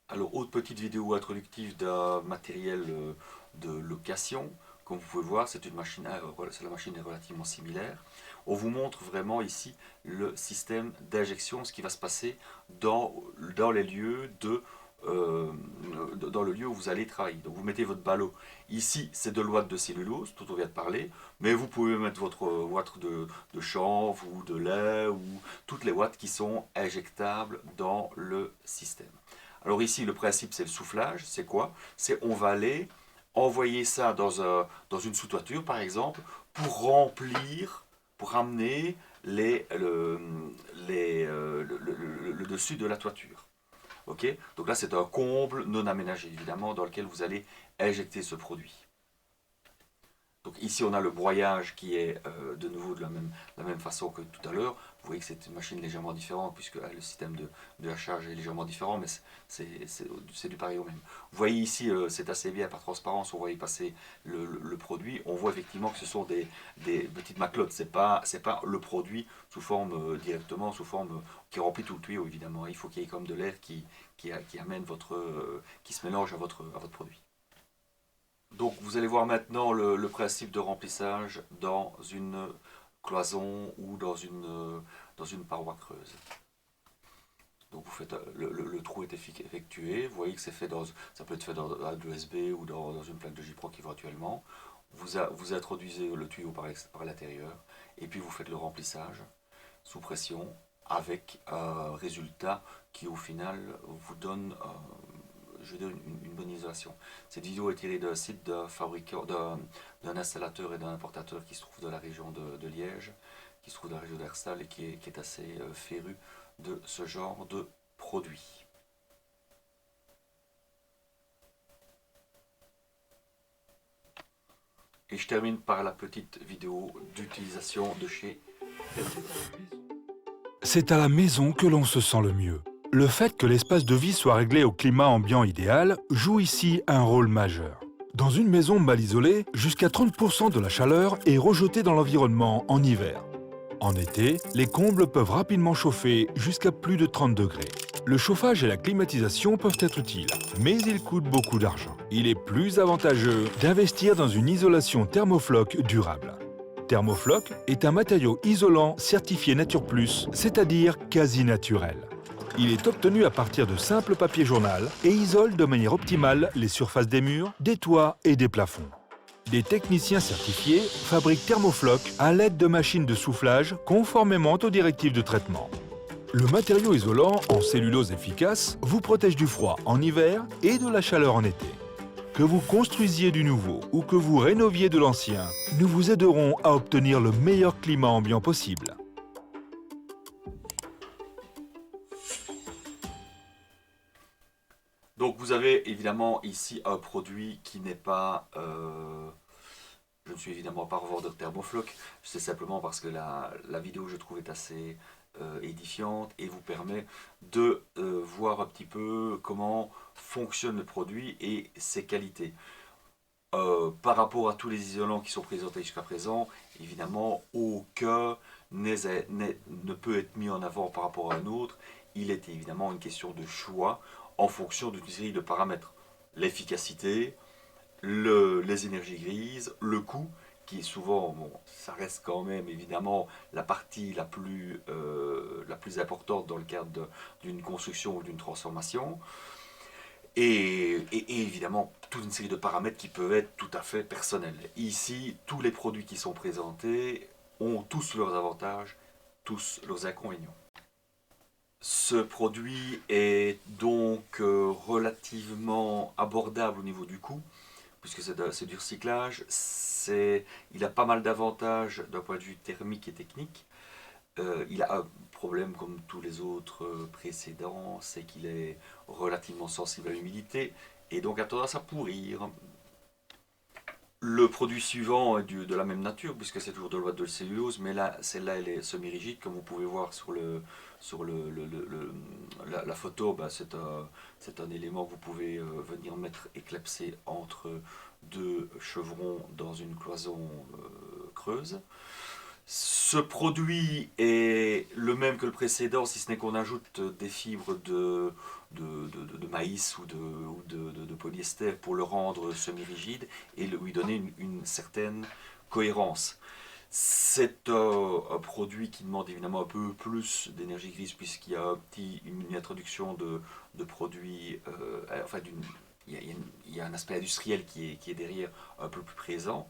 Alors, autre petite vidéo introductive d'un matériel de location. Comme vous pouvez voir, c'est la machine est relativement similaire. On vous montre vraiment ici le système d'injection, ce qui va se passer dans les lieux dans le lieu où vous allez travailler. Donc vous mettez votre ballot. Ici, c'est de l'ouate de cellulose, dont on vient de parler, mais vous pouvez mettre votre ouate de chanvre ou de lait ou toutes les ouates qui sont injectables dans le système. Alors ici, le principe, c'est le soufflage. C'est quoi? C'est on va aller envoyer ça dans une sous-toiture, par exemple, pour remplir, pour ramener le dessus de la toiture. Ok, donc là c'est un comble non aménagé évidemment dans lequel vous allez injecter ce produit. Donc ici on a le broyage qui est de nouveau de la même façon que tout à l'heure. Vous voyez que c'est une machine légèrement différente puisque le système de hachage est légèrement différent, mais c'est du pareil au même. Vous voyez ici, c'est assez bien par transparence, on voit y passer le produit. On voit effectivement que ce sont des petites maclottes, c'est pas le produit sous forme directement, sous forme qui remplit tout le tuyau évidemment. Il faut qu'il y ait comme de l'air qui amène qui se mélange à votre produit. Donc vous allez voir maintenant le principe de remplissage dans une cloison ou dans une paroi creuse. Donc vous faites le trou est effectué, vous voyez que c'est fait ça peut être fait dans un USB ou dans une plaque de J-Proc éventuellement. Vous introduisez le tuyau par l'intérieur et puis vous faites le remplissage sous pression avec un résultat qui au final vous donne je veux dire, une bonne isolation. Cette vidéo est tirée d'un site d'un fabricant, d'un installateur et d'un importateur qui se trouve dans la région de Liège, qui se trouve dans la région d'Herstal et qui est assez féru de ce genre de produit. Et je termine par la petite vidéo d'utilisation de chez C'est à la maison que l'on se sent le mieux. Le fait que l'espace de vie soit réglé au climat ambiant idéal joue ici un rôle majeur. Dans une maison mal isolée, jusqu'à 30% de la chaleur est rejetée dans l'environnement en hiver. En été, les combles peuvent rapidement chauffer jusqu'à plus de 30 degrés. Le chauffage et la climatisation peuvent être utiles, mais ils coûtent beaucoup d'argent. Il est plus avantageux d'investir dans une isolation thermofloc durable. Thermofloc est un matériau isolant certifié Nature Plus, c'est-à-dire quasi naturel. Il est obtenu à partir de simple papier journal et isole de manière optimale les surfaces des murs, des toits et des plafonds. Des techniciens certifiés fabriquent Thermofloc à l'aide de machines de soufflage conformément aux directives de traitement. Le matériau isolant en cellulose efficace vous protège du froid en hiver et de la chaleur en été. Que vous construisiez du nouveau ou que vous rénoviez de l'ancien, nous vous aiderons à obtenir le meilleur climat ambiant possible. Donc vous avez évidemment ici un produit qui n'est pas... je ne suis évidemment pas revendeur de Thermofloc, c'est simplement parce que la vidéo je trouve est assez édifiante et vous permet de voir un petit peu comment fonctionne le produit et ses qualités. Par rapport à tous les isolants qui sont présentés jusqu'à présent, évidemment aucun ne peut être mis en avant par rapport à un autre. Il est évidemment une question de choix en fonction d'une série de paramètres. L'efficacité, les énergies grises, le coût, qui est souvent, bon, ça reste quand même évidemment la partie la plus importante dans le cadre d'une construction ou d'une transformation. Et évidemment, toute une série de paramètres qui peuvent être tout à fait personnels. Ici, tous les produits qui sont présentés ont tous leurs avantages, tous leurs inconvénients. Ce produit est donc relativement abordable au niveau du coût, puisque c'est du recyclage. Il a pas mal d'avantages d'un point de vue thermique et technique. Il a un problème comme tous les autres précédents, c'est qu'il est relativement sensible à l'humidité et donc a tendance à pourrir. Le produit suivant est de la même nature puisque c'est toujours de l'ouate de cellulose, mais là, celle-là elle est semi-rigide comme vous pouvez voir sur la photo. Bah, c'est un élément que vous pouvez venir mettre éclipsé entre deux chevrons dans une cloison creuse. Ce produit est le même que le précédent, si ce n'est qu'on ajoute des fibres de maïs ou de polyester pour le rendre semi-rigide et lui donner une certaine cohérence. C'est un produit qui demande évidemment un peu plus d'énergie grise puisqu'il y a une introduction de produits, il y a un aspect industriel qui est derrière un peu plus présent.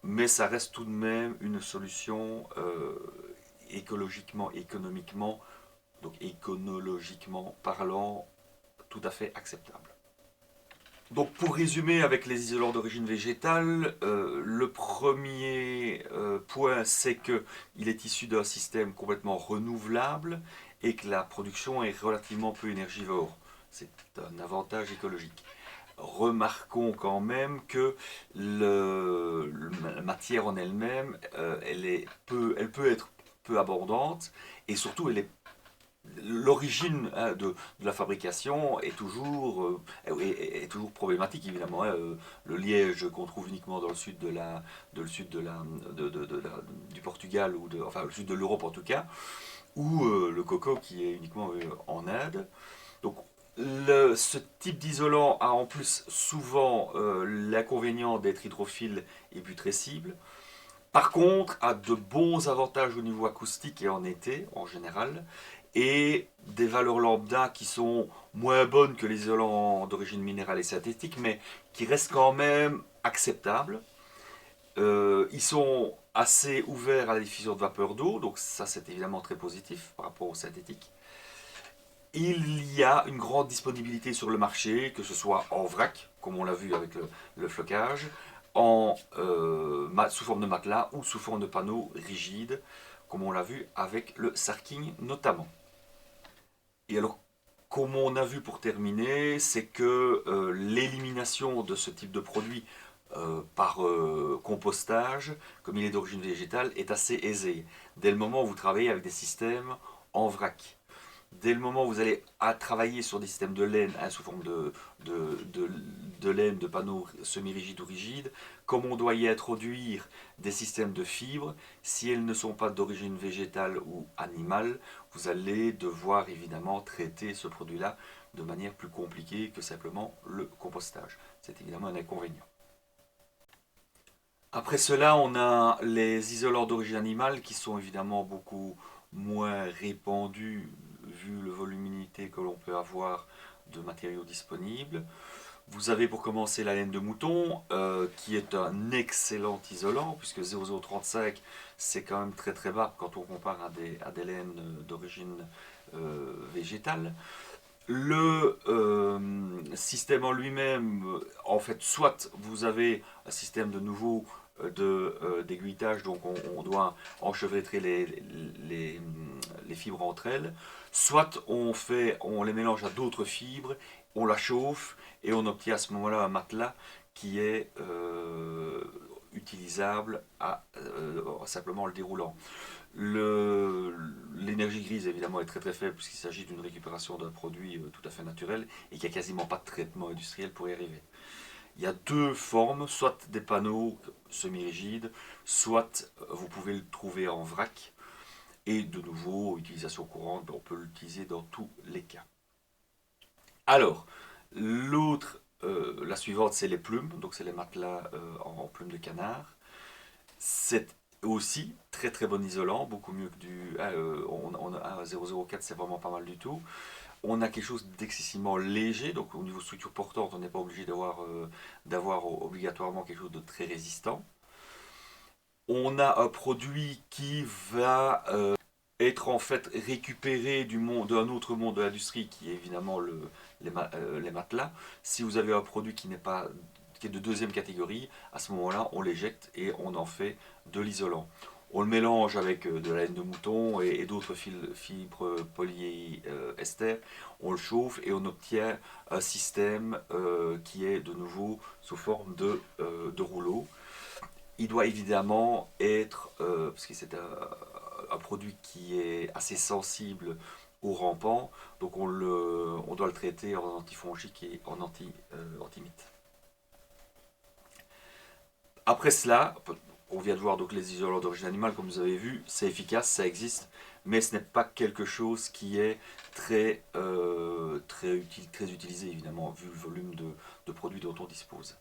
Mais ça reste tout de même une solution écologiquement, économiquement, donc éconologiquement parlant, tout à fait acceptable. Donc pour résumer avec les isolants d'origine végétale, le premier point c'est qu'il est issu d'un système complètement renouvelable et que la production est relativement peu énergivore. C'est un avantage écologique. Remarquons quand même que la matière en elle-même, elle peut être peu abondante et surtout l'origine de la fabrication est toujours problématique évidemment. Le liège qu'on trouve uniquement dans le sud le sud du Portugal enfin le sud de l'Europe en tout cas, ou le coco qui est uniquement en Inde. Donc ce type d'isolant a en plus souvent l'inconvénient d'être hydrophile et putrescible. Par contre, a de bons avantages au niveau acoustique et en été en général, et des valeurs lambda qui sont moins bonnes que les isolants d'origine minérale et synthétique, mais qui restent quand même acceptables. Ils sont assez ouverts à la diffusion de vapeur d'eau, donc ça c'est évidemment très positif par rapport aux synthétiques. Il y a une grande disponibilité sur le marché, que ce soit en vrac, comme on l'a vu avec le flocage, sous forme de matelas ou sous forme de panneaux rigides, comme on l'a vu avec le sarking notamment. Et alors, comme on a vu pour terminer, c'est que l'élimination de ce type de produit par compostage, comme il est d'origine végétale, est assez aisée. Dès le moment où vous travaillez avec des systèmes en vrac. Dès le moment où vous allez travailler sur des systèmes de laine sous forme de laine, de panneaux semi-rigides ou rigides, comme on doit y introduire des systèmes de fibres, si elles ne sont pas d'origine végétale ou animale, vous allez devoir évidemment traiter ce produit-là de manière plus compliquée que simplement le compostage. C'est évidemment un inconvénient. Après cela, on a les isolants d'origine animale qui sont évidemment beaucoup moins répandus vu le voluminité que l'on peut avoir de matériaux disponibles. Vous avez pour commencer la laine de mouton, qui est un excellent isolant, puisque 0,035 c'est quand même très très bas quand on compare à des laines d'origine végétale. Le système en lui-même, en fait, soit vous avez un système de nouveau d'aiguilletage, donc on doit enchevêtrer les fibres entre elles, soit on les mélange à d'autres fibres, on la chauffe et on obtient à ce moment-là un matelas qui est utilisable simplement en le déroulant. L'énergie grise évidemment est très très faible puisqu'il s'agit d'une récupération d'un produit tout à fait naturel et qu'il n'y a quasiment pas de traitement industriel pour y arriver. Il y a deux formes, soit des panneaux semi-rigides, soit vous pouvez le trouver en vrac. Et de nouveau, utilisation courante, on peut l'utiliser dans tous les cas. Alors, la suivante, c'est les plumes, donc c'est les matelas en plumes de canard. C'est aussi très très bon isolant, beaucoup mieux que on a un 004, c'est vraiment pas mal du tout. On a quelque chose d'excessivement léger, donc au niveau structure portante, on n'est pas obligé d'avoir obligatoirement quelque chose de très résistant. On a un produit qui va être en fait récupéré d'un autre monde de l'industrie, qui est évidemment les matelas. Si vous avez un produit qui est de deuxième catégorie, à ce moment-là, on l'éjecte et on en fait de l'isolant. On le mélange avec de la laine de mouton et d'autres fibres polyester. On le chauffe et on obtient un système qui est de nouveau sous forme de rouleau. Il doit évidemment être, parce que c'est un produit qui est assez sensible au rampant, donc on doit le traiter en antifongique et en antimite. Après cela, on vient de voir donc les isolants d'origine animale, comme vous avez vu, c'est efficace, ça existe, mais ce n'est pas quelque chose qui est très utilisé, évidemment, vu le volume de produits dont on dispose.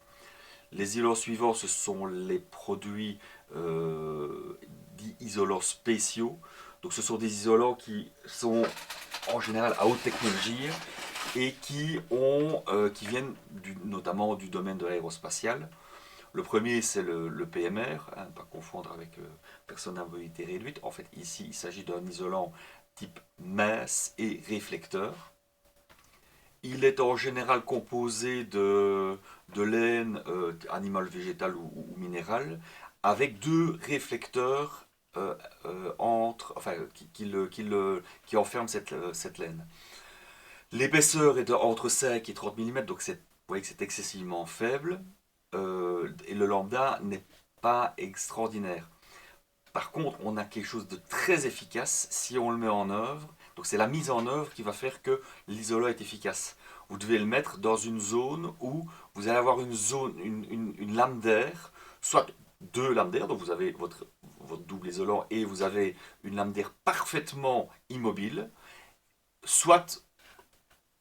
Les isolants suivants, ce sont les produits dits isolants spéciaux. Donc ce sont des isolants qui sont en général à haute technologie et qui viennent notamment du domaine de l'aérospatial. Le premier, c'est le PMR, ne pas confondre avec personne à mobilité réduite. En fait, ici, il s'agit d'un isolant type masse et réflecteur. Il est en général composé de laine animale, végétale ou minérale, avec deux réflecteurs qui enferment cette laine. L'épaisseur est entre 5 et 30 mm, donc vous voyez que c'est excessivement faible. Et le lambda n'est pas extraordinaire. Par contre, on a quelque chose de très efficace si on le met en œuvre. Donc c'est la mise en œuvre qui va faire que l'isolant est efficace. Vous devez le mettre dans une zone où vous allez avoir une lame d'air, soit deux lames d'air, donc vous avez votre double isolant et vous avez une lame d'air parfaitement immobile, soit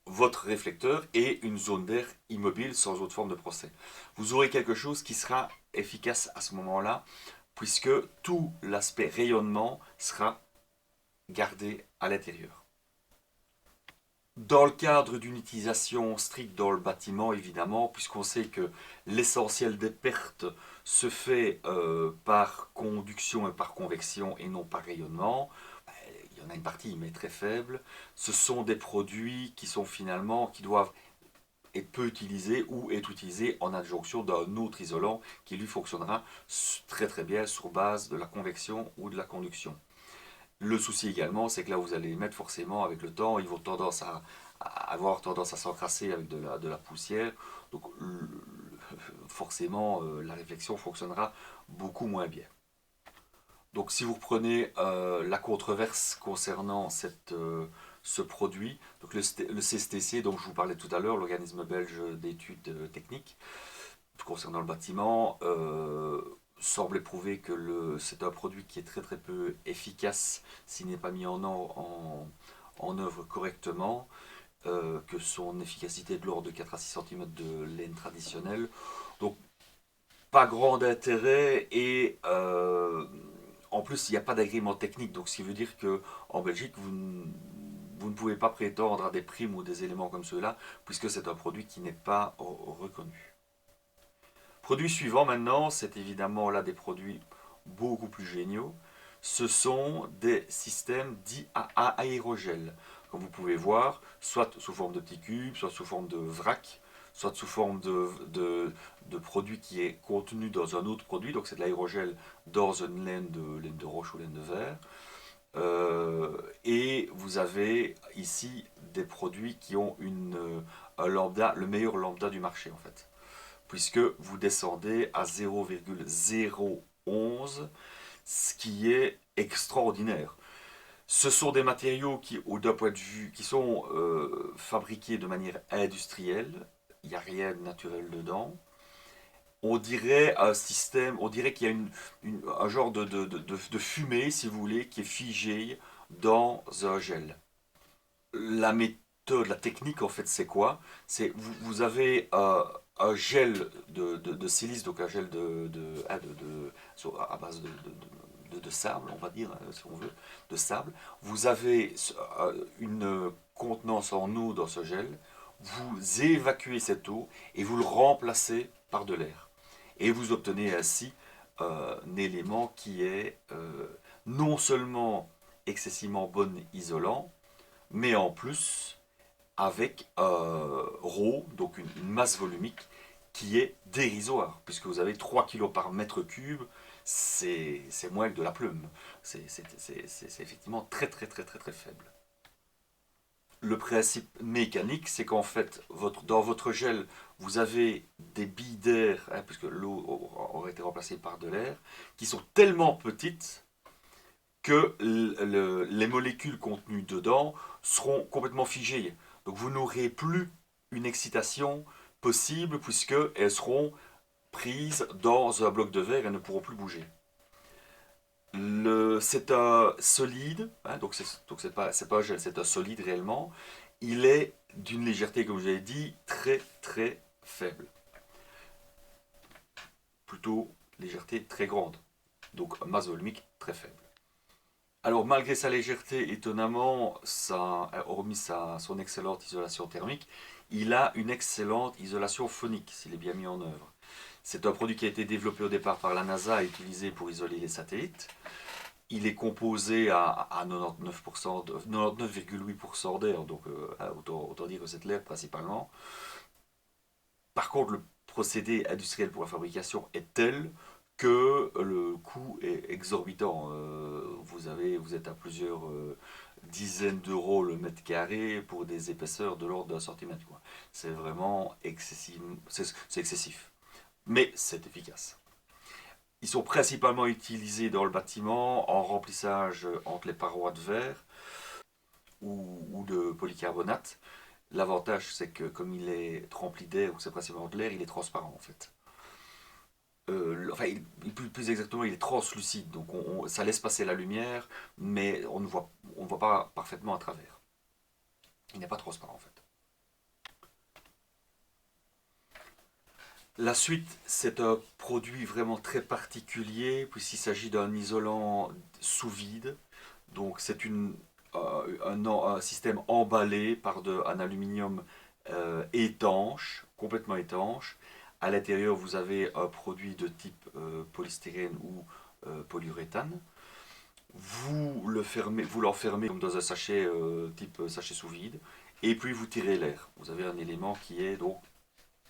votre réflecteur et une zone d'air immobile sans autre forme de procès. Vous aurez quelque chose qui sera efficace à ce moment-là, puisque tout l'aspect rayonnement sera gardé à l'intérieur. Dans le cadre d'une utilisation stricte dans le bâtiment, évidemment, puisqu'on sait que l'essentiel des pertes se fait par conduction et par convection et non par rayonnement, il y en a une partie, mais très faible. Ce sont des produits qui sont finalement, qui doivent être peu utilisés ou être utilisés en adjonction d'un autre isolant qui lui fonctionnera très très bien sur base de la convection ou de la conduction. Le souci également, c'est que là vous allez les mettre forcément avec le temps, ils vont avoir tendance à s'encrasser avec de la poussière. Donc forcément, la réflexion fonctionnera beaucoup moins bien. Donc si vous reprenez la controverse concernant ce produit, donc le CSTC dont je vous parlais tout à l'heure, l'organisme belge d'études techniques concernant le bâtiment, semble prouver que c'est un produit qui est très très peu efficace s'il n'est pas mis en œuvre correctement, que son efficacité est de l'ordre de 4 à 6 cm de laine traditionnelle. Donc pas grand intérêt et en plus il n'y a pas d'agrément technique, donc ce qui veut dire qu'en Belgique vous ne pouvez pas prétendre à des primes ou des éléments comme ceux-là puisque c'est un produit qui n'est pas reconnu. Produit suivant maintenant, c'est évidemment là des produits beaucoup plus géniaux. Ce sont des systèmes dits à aérogel. Comme vous pouvez voir, soit sous forme de petits cubes, soit sous forme de vrac, soit sous forme de produit qui est contenu dans un autre produit. Donc c'est de l'aérogel dans une laine de roche ou laine de verre. Et vous avez ici des produits qui ont un lambda, le meilleur lambda du marché en fait, puisque vous descendez à 0,011, ce qui est extraordinaire. Ce sont des matériaux qui, d'un point de vue, qui sont fabriqués de manière industrielle. Il n'y a rien de naturel dedans. On dirait un système, on dirait qu'il y a un genre de fumée, si vous voulez, qui est figée dans un gel. La méthode, la technique, en fait, c'est quoi? C'est vous avez un gel de silice, donc un gel à base de sable, on va dire, si on veut, de sable. Vous avez une contenance en eau dans ce gel, vous évacuez cette eau et vous le remplacez par de l'air. Et vous obtenez ainsi un élément qui est non seulement excessivement bon isolant, mais en plus avec ρ, donc une masse volumique qui est dérisoire, puisque vous avez 3 kg par mètre cube, c'est moins que de la plume. C'est effectivement très très très très très faible. Le principe mécanique, c'est qu'en fait, dans votre gel, vous avez des billes d'air, hein, puisque l'eau aurait été remplacée par de l'air, qui sont tellement petites que les molécules contenues dedans seront complètement figées. Donc vous n'aurez plus une excitation possible puisqu'elles seront prises dans un bloc de verre et ne pourront plus bouger. C'est un solide, hein, donc c'est pas un gel, c'est un solide réellement. Il est d'une légèreté, comme je l'ai dit, très très faible. Plutôt légèreté très grande. Donc masse volumique très faible. Alors malgré sa légèreté, étonnamment, hormis son excellente isolation thermique, il a une excellente isolation phonique s'il est bien mis en œuvre. C'est un produit qui a été développé au départ par la NASA et utilisé pour isoler les satellites. Il est composé à 99%, 99,8% d'air, donc autant dire que c'est de l'air principalement. Par contre, le procédé industriel pour la fabrication est tel que le coût est exorbitant. Vous êtes à plusieurs dizaines d'euros le mètre carré pour des épaisseurs de l'ordre d'un centimètre, quoi. C'est vraiment excessif. C'est excessif. Mais c'est efficace. Ils sont principalement utilisés dans le bâtiment en remplissage entre les parois de verre ou de polycarbonate. L'avantage, c'est que comme il est rempli d'air, ou c'est principalement de l'air, il est transparent en fait. Enfin, plus exactement, il est translucide, donc ça laisse passer la lumière, mais on ne voit pas parfaitement à travers. Il n'est pas transparent en fait. La suite, c'est un produit vraiment très particulier, puisqu'il s'agit d'un isolant sous vide. Donc c'est un système emballé par un aluminium étanche, complètement étanche. À l'intérieur, vous avez un produit de type polystyrène ou polyuréthane. Vous l'enfermez comme dans un sachet type sachet sous vide, et puis vous tirez l'air. Vous avez un élément qui est donc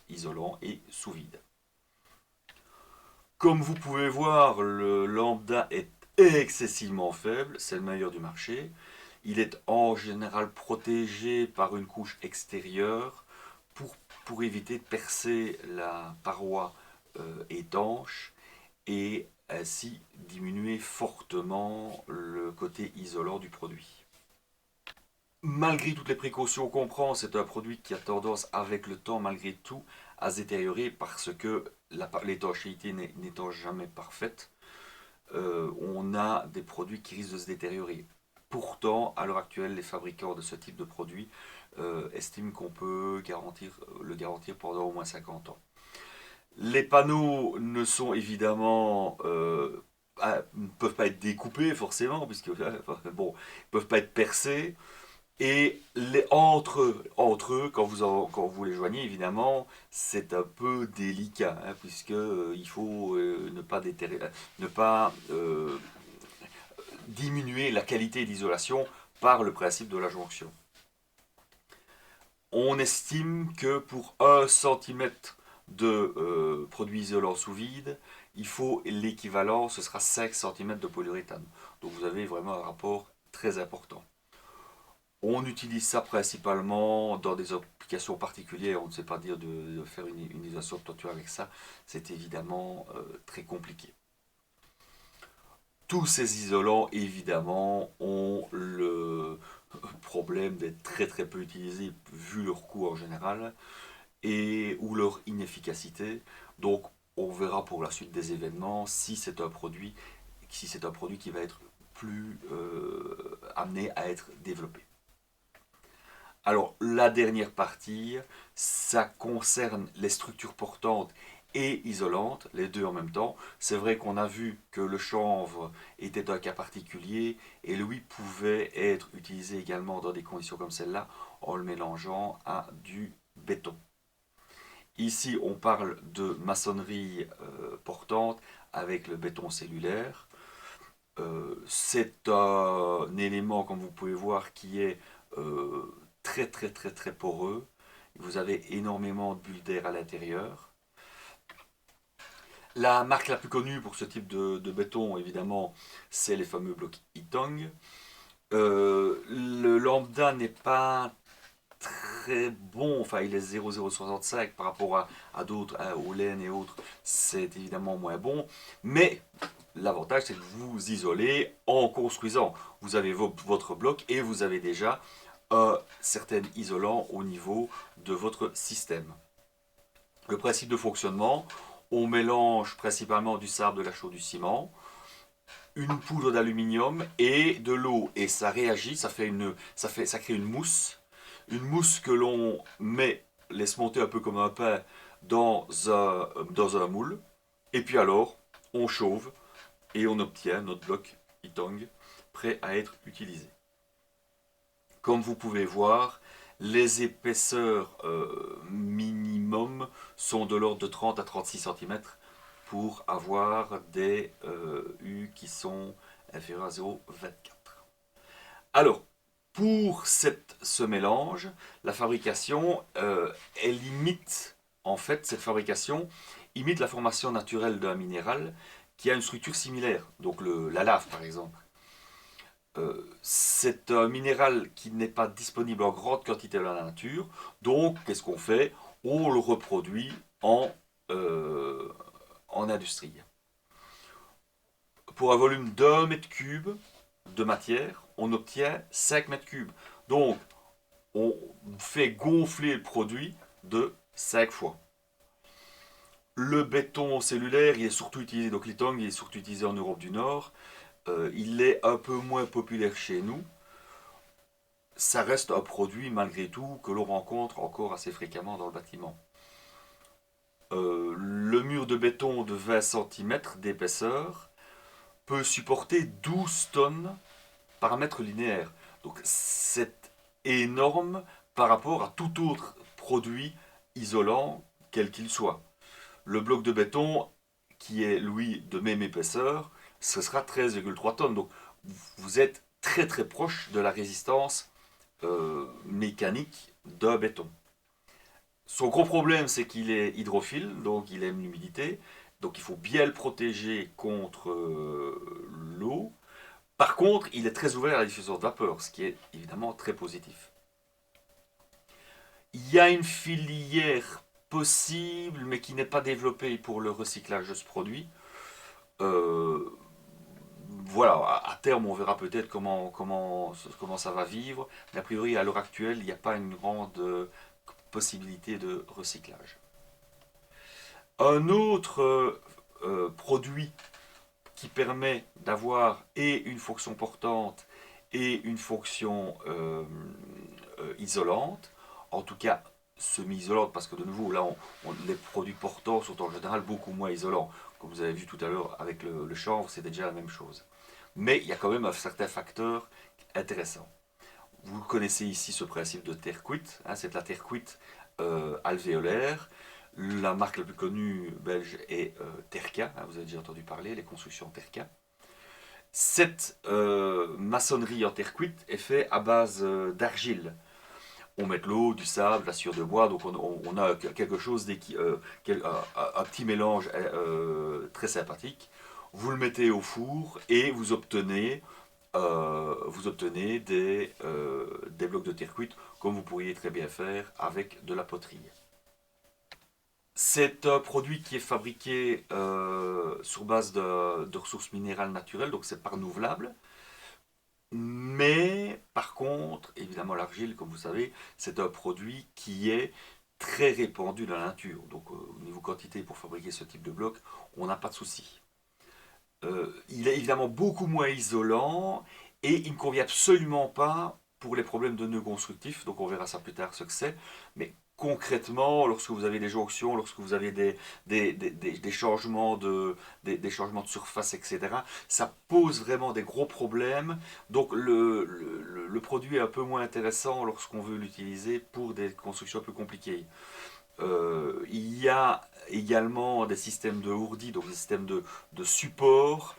isolant et sous vide. Comme vous pouvez voir, le lambda est excessivement faible, c'est le meilleur du marché. Il est en général protégé par une couche extérieure pour éviter de percer la paroi étanche et ainsi diminuer fortement le côté isolant du produit. Malgré toutes les précautions qu'on prend, c'est un produit qui a tendance avec le temps malgré tout à se détériorer parce que l'étanchéité n'étant jamais parfaite, on a des produits qui risquent de se détériorer. Pourtant, à l'heure actuelle, les fabricants de ce type de produit estiment qu'on peut le garantir pendant au moins 50 ans. Les panneaux ne sont évidemment ne peuvent pas être découpés forcément, puisque bon, ils peuvent pas être percés. Et entre eux, quand vous les joignez, évidemment, c'est un peu délicat, hein, puisque il faut ne pas diminuer la qualité d'isolation par le principe de la jonction. On estime que pour 1 centimètre de produit isolant sous vide, il faut l'équivalent, ce sera 5 centimètres de polyuréthane. Donc vous avez vraiment un rapport très important. On utilise ça principalement dans des applications particulières. On ne sait pas dire de faire une isolation de toiture avec ça. C'est évidemment très compliqué. Tous ces isolants, évidemment, ont le problème d'être très très peu utilisés vu leur coût en général ou leur inefficacité. Donc, on verra pour la suite des événements si c'est un produit qui va être plus amené à être développé. Alors, la dernière partie, ça concerne les structures portantes et isolantes, les deux en même temps. C'est vrai qu'on a vu que le chanvre était un cas particulier et lui pouvait être utilisé également dans des conditions comme celle-là en le mélangeant à du béton. Ici, on parle de maçonnerie portante avec le béton cellulaire. C'est un élément, comme vous pouvez voir, qui est très très très très poreux. Vous avez énormément de bulles d'air à l'intérieur. La marque la plus connue pour ce type de béton, évidemment, c'est les fameux blocs Ytong. Le lambda n'est pas très bon, enfin il est 0,065 par rapport à d'autres, aux laines et autres, c'est évidemment moins bon, mais l'avantage c'est que vous isolez en construisant. Vous avez votre bloc et vous avez déjà un certain isolant au niveau de votre système. Le principe de fonctionnement, on mélange principalement du sable, de la chaux, du ciment, une poudre d'aluminium et de l'eau, et ça réagit, ça crée une mousse que l'on laisse monter un peu comme un pain dans un moule, et puis alors on chauffe et on obtient notre bloc Ytong prêt à être utilisé. Comme vous pouvez voir, les épaisseurs minimum sont de l'ordre de 30 à 36 cm pour avoir des U qui sont inférieurs à 0,24. Alors, pour ce mélange, la fabrication, elle imite, en fait, cette fabrication imite la formation naturelle d'un minéral qui a une structure similaire, donc la lave par exemple. C'est un minéral qui n'est pas disponible en grande quantité dans la nature, donc qu'est-ce qu'on fait? On le reproduit euh, en industrie. Pour un volume d'1 mètre cube de matière, on obtient 5 mètres cubes. Donc, on fait gonfler le produit de 5 fois. Le béton cellulaire, il est surtout utilisé, donc l'Itong, il est surtout utilisé en Europe du Nord. Il est un peu moins populaire chez nous. Ça reste un produit, malgré tout, que l'on rencontre encore assez fréquemment dans le bâtiment. Le mur de béton de 20 cm d'épaisseur peut supporter 12 tonnes par mètre linéaire. Donc c'est énorme par rapport à tout autre produit isolant, quel qu'il soit. Le bloc de béton, qui est lui de même épaisseur, ce sera 13,3 tonnes. Donc vous êtes très très proche de la résistance mécanique d'un béton. Son gros problème, c'est qu'il est hydrophile, donc il aime l'humidité. Donc il faut bien le protéger contre l'eau. Par contre, il est très ouvert à la diffusion de vapeur, ce qui est évidemment très positif. Il y a une filière possible, mais qui n'est pas développée pour le recyclage de ce produit. Euh, voilà, à terme, on verra peut-être comment ça va vivre. Mais a priori, à l'heure actuelle, il n'y a pas une grande possibilité de recyclage. Un autre produit qui permet d'avoir et une fonction portante et une fonction isolante, en tout cas semi-isolante, parce que de nouveau, là, les produits portants sont en général beaucoup moins isolants. Comme vous avez vu tout à l'heure avec le chanvre, c'était déjà la même chose. Mais il y a quand même un certain facteur intéressant. Vous connaissez ici ce principe de terre cuite, hein, c'est de la terre cuite alvéolaire. La marque la plus connue belge est Terca, hein, vous avez déjà entendu parler, les constructions Terca. Cette maçonnerie en terre cuite est faite à base d'argile. On met de l'eau, du sable, de la sciure de bois, donc on a quelque chose un petit mélange très sympathique. Vous le mettez au four et vous obtenez des blocs de terre cuite, comme vous pourriez très bien faire avec de la poterie. C'est un produit qui est fabriqué sur base de ressources minérales naturelles, donc c'est pas renouvelable. Mais par contre, évidemment l'argile, comme vous savez, c'est un produit qui est très répandu dans la nature. Donc au niveau quantité pour fabriquer ce type de bloc, on n'a pas de souci. Il est évidemment beaucoup moins isolant et il ne convient absolument pas pour les problèmes de nœuds constructifs. Donc on verra ça plus tard ce que c'est. Mais concrètement, lorsque vous avez des jonctions, lorsque vous avez des changements des changements de surface, etc., ça pose vraiment des gros problèmes. Donc le produit est un peu moins intéressant lorsqu'on veut l'utiliser pour des constructions plus compliquées. Il y a également des systèmes de ourdi, donc des systèmes de support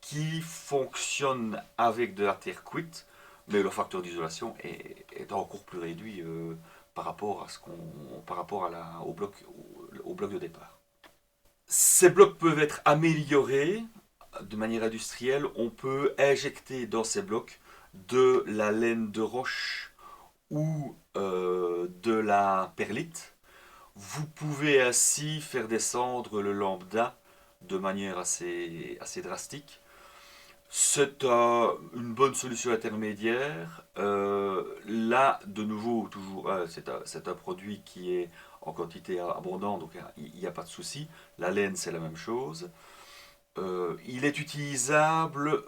qui fonctionnent avec de la terre cuite, mais le facteur d'isolation est encore plus réduit par rapport au bloc de départ. Ces blocs peuvent être améliorés de manière industrielle. On peut injecter dans ces blocs de la laine de roche ou de la perlite. Vous pouvez ainsi faire descendre le lambda de manière assez drastique. C'est une bonne solution intermédiaire. Là, de nouveau, toujours, c'est un produit qui est en quantité abondante, donc il n'y a pas de souci. La laine, c'est la même chose. Il est utilisable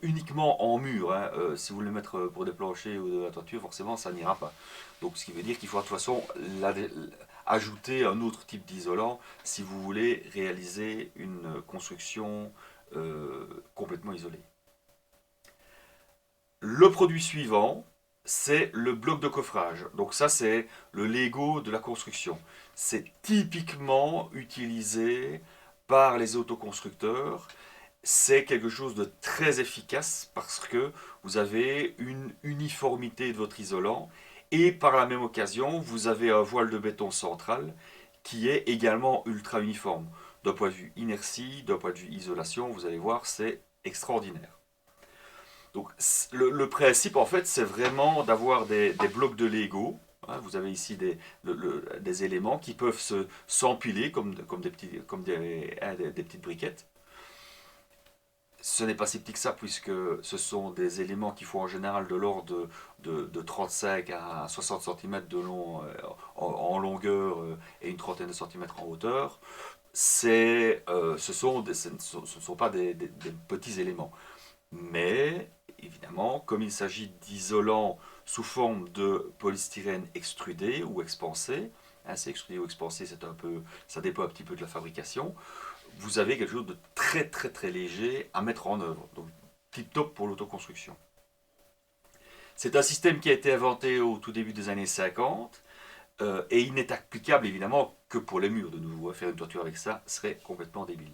uniquement en mur, hein. Si vous voulez le mettre pour des planchers ou de la toiture, forcément, ça n'ira pas. Donc, ce qui veut dire qu'il faut de toute façon ajouter un autre type d'isolant si vous voulez réaliser une construction complètement isolée. Le produit suivant, c'est le bloc de coffrage. Donc ça, c'est le Lego de la construction. C'est typiquement utilisé par les autoconstructeurs. C'est quelque chose de très efficace parce que vous avez une uniformité de votre isolant et par la même occasion, vous avez un voile de béton central qui est également ultra uniforme. d'un point de vue inertie, d'un point de vue isolation, vous allez voir, c'est extraordinaire. Donc le principe en fait c'est vraiment d'avoir des blocs de Lego. Hein, vous avez ici des éléments qui peuvent s'empiler comme des petites briquettes. Ce n'est pas si petit que ça puisque ce sont des éléments qui font en général de l'ordre de 35 à 60 cm de long en longueur et une trentaine de centimètres en hauteur. Ce ne sont pas des petits éléments. Mais, évidemment, comme il s'agit d'isolants sous forme de polystyrène extrudé ou expansé, hein, c'est extrudé ou expansé, ça dépend un petit peu de la fabrication, vous avez quelque chose de très très très léger à mettre en œuvre. Donc, tip top pour l'autoconstruction. C'est un système qui a été inventé au tout début des années 50 et il n'est applicable évidemment que pour les murs. De nouveau, faire une toiture avec ça serait complètement débile.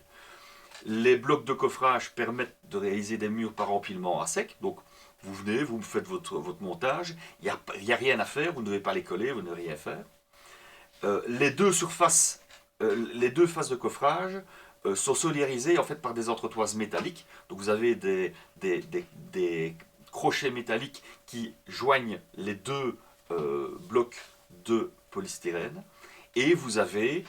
Les blocs de coffrage permettent de réaliser des murs par empilement à sec. Donc, vous venez, vous faites votre montage. Il n'y a rien à faire. Vous ne devez pas les coller, vous ne devez rien faire. Les deux faces de coffrage sont solidarisées en fait par des entretoises métalliques. Donc, vous avez des crochets métalliques qui joignent les deux blocs de polystyrène. Et vous avez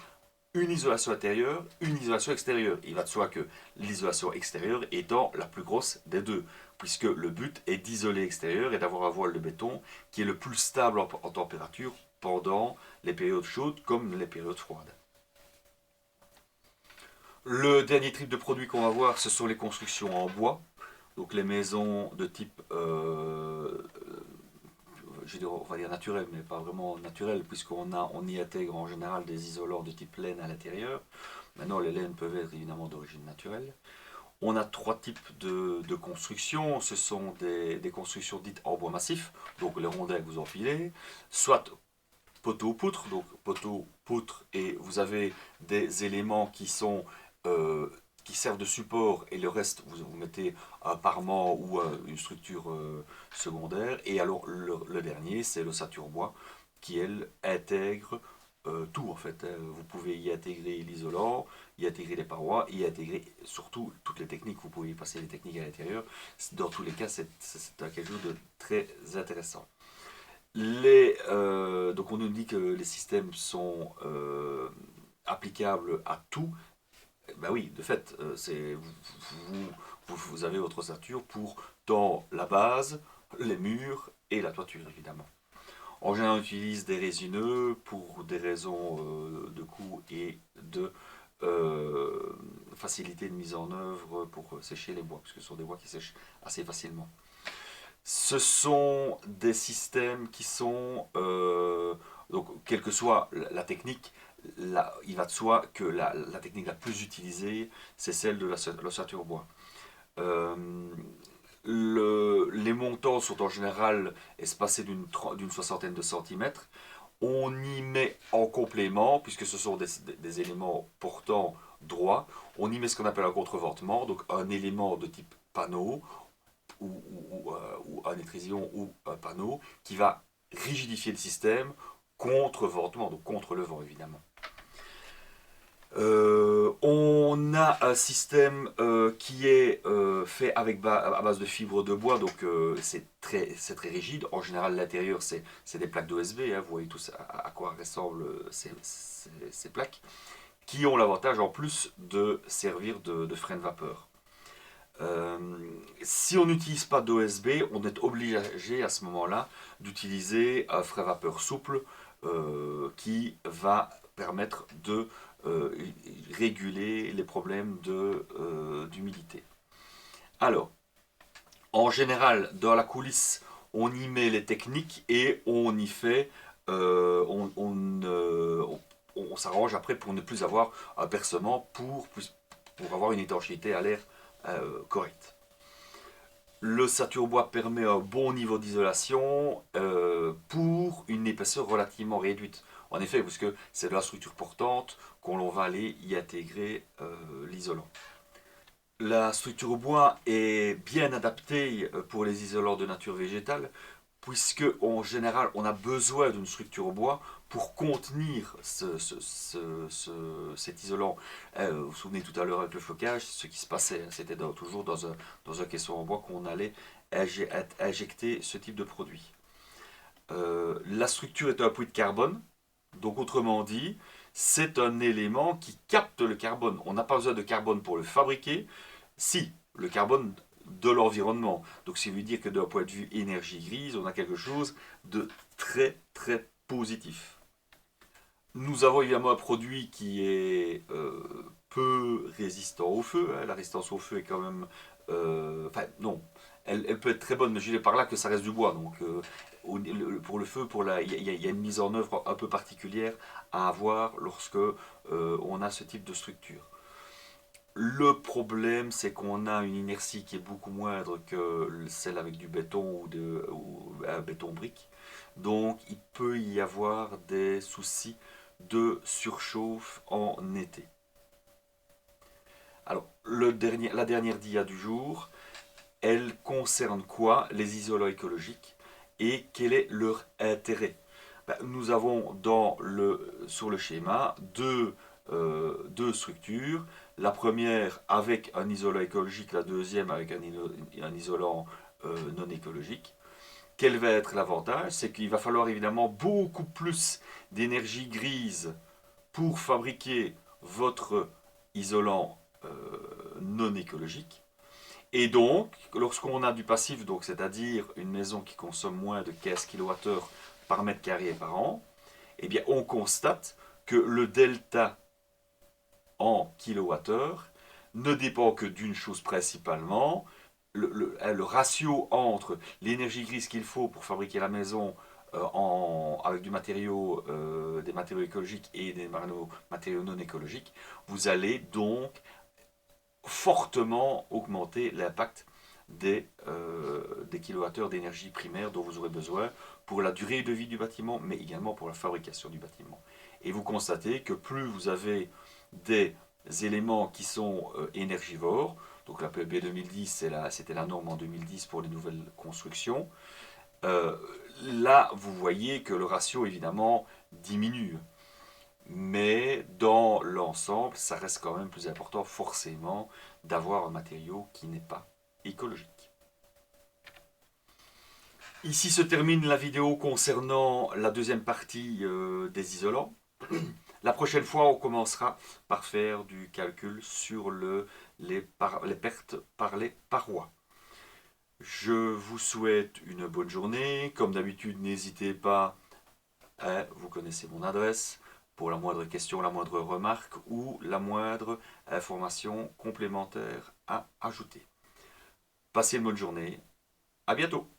une isolation intérieure, une isolation extérieure. Il va de soi que l'isolation extérieure étant la plus grosse des deux, puisque le but est d'isoler l'extérieur et d'avoir un voile de béton qui est le plus stable en température pendant les périodes chaudes comme les périodes froides. Le dernier type de produit qu'on va voir, ce sont les constructions en bois. Donc les maisons de type on va dire naturel, mais pas vraiment naturel, on y intègre en général des isolants de type laine à l'intérieur. Maintenant, les laines peuvent être évidemment d'origine naturelle. On a trois types de constructions. Ce sont des constructions dites en bois massif, donc les rondins que vous empilez, soit poteau poutre, donc poteau poutre, et vous avez des éléments qui servent de support et le reste vous mettez un parement ou une structure secondaire. Et alors le dernier c'est l'ossature bois qui elle intègre tout en fait. Vous pouvez y intégrer l'isolant, y intégrer les parois, y intégrer surtout toutes les techniques. Vous pouvez y passer les techniques à l'intérieur. Dans tous les cas c'est quelque chose de très intéressant. Donc on nous dit que les systèmes sont applicables à tout. Ben oui, de fait, vous avez votre ossature pour dans la base, les murs et la toiture évidemment. En général, on utilise des résineux pour des raisons de coût et de facilité de mise en œuvre pour sécher les bois, parce que ce sont des bois qui sèchent assez facilement. Ce sont des systèmes qui sont, donc quelle que soit la technique, il va de soi que la technique la plus utilisée, c'est celle de l'ossature bois. Euh, les montants sont en général espacés d'une soixantaine de centimètres. On y met en complément, puisque ce sont des éléments portants droits, on y met ce qu'on appelle un contreventement, donc un élément de type panneau, ou un étrillon ou un panneau, qui va rigidifier le système contre ventement, donc contre le vent évidemment. On a un système qui est fait à base de fibres de bois, donc c'est très rigide. En général, l'intérieur, c'est des plaques d'OSB, hein, vous voyez tous à quoi ressemblent ces plaques, qui ont l'avantage en plus de servir de frein de vapeur. Si on n'utilise pas d'OSB, on est obligé à ce moment-là d'utiliser un frein vapeur souple qui va permettre de réguler les problèmes d'humidité. Alors, en général, dans la coulisse, on y met les techniques et on y fait, on s'arrange après pour ne plus avoir un percement pour avoir une étanchéité à l'air correcte. L'ossature bois permet un bon niveau d'isolation pour une épaisseur relativement réduite. En effet, parce que c'est de la structure portante qu'on va aller y intégrer l'isolant. La structure bois est bien adaptée pour les isolants de nature végétale, puisque en général, on a besoin d'une structure en bois pour contenir cet isolant. Vous vous souvenez tout à l'heure avec le flocage, ce qui se passait, hein, c'était toujours dans un caisson en bois qu'on allait injecter ce type de produit. La structure est un puits de carbone, donc autrement dit, c'est un élément qui capte le carbone. On n'a pas besoin de carbone pour le fabriquer, si, le carbone de l'environnement. Donc ça veut dire que d'un point de vue énergie grise, on a quelque chose de très très positif. Nous avons évidemment un produit qui est peu résistant au feu. Hein. La résistance au feu est quand même... Enfin, non. Elle peut être très bonne, mais je dis par là que ça reste du bois. Donc, pour le feu, il y a une mise en œuvre un peu particulière à avoir lorsque on a ce type de structure. Le problème, c'est qu'on a une inertie qui est beaucoup moindre que celle avec du béton ou un béton brique. Donc, il peut y avoir des soucis de surchauffe en été. Alors, la dernière dia du jour, elle concerne quoi? Les isolants écologiques et quel est leur intérêt? Nous avons sur le schéma deux structures. La première avec un isolant écologique, la deuxième avec un isolant non écologique. Quel va être l'avantage? C'est qu'il va falloir évidemment beaucoup plus d'énergie grise pour fabriquer votre isolant non écologique. Et donc, lorsqu'on a du passif, donc c'est-à-dire une maison qui consomme moins de 15 kWh par mètre carré et par an, eh bien on constate que le delta en kilowattheure ne dépend que d'une chose principalement, le ratio entre l'énergie grise qu'il faut pour fabriquer la maison avec des matériaux écologiques et des matériaux non écologiques, vous allez donc fortement augmenter l'impact des kilowattheures d'énergie primaire dont vous aurez besoin pour la durée de vie du bâtiment, mais également pour la fabrication du bâtiment. Et vous constatez que plus vous avez des éléments qui sont énergivores, donc la PEB 2010, c'était la norme en 2010 pour les nouvelles constructions, là vous voyez que le ratio évidemment diminue. Mais dans l'ensemble, ça reste quand même plus important forcément d'avoir un matériau qui n'est pas écologique. Ici se termine la vidéo concernant la deuxième partie des isolants. La prochaine fois, on commencera par faire du calcul sur les pertes par les parois. Je vous souhaite une bonne journée. Comme d'habitude, n'hésitez pas, vous connaissez mon adresse, pour la moindre question, la moindre remarque ou la moindre information complémentaire à ajouter. Passez une bonne journée. À bientôt.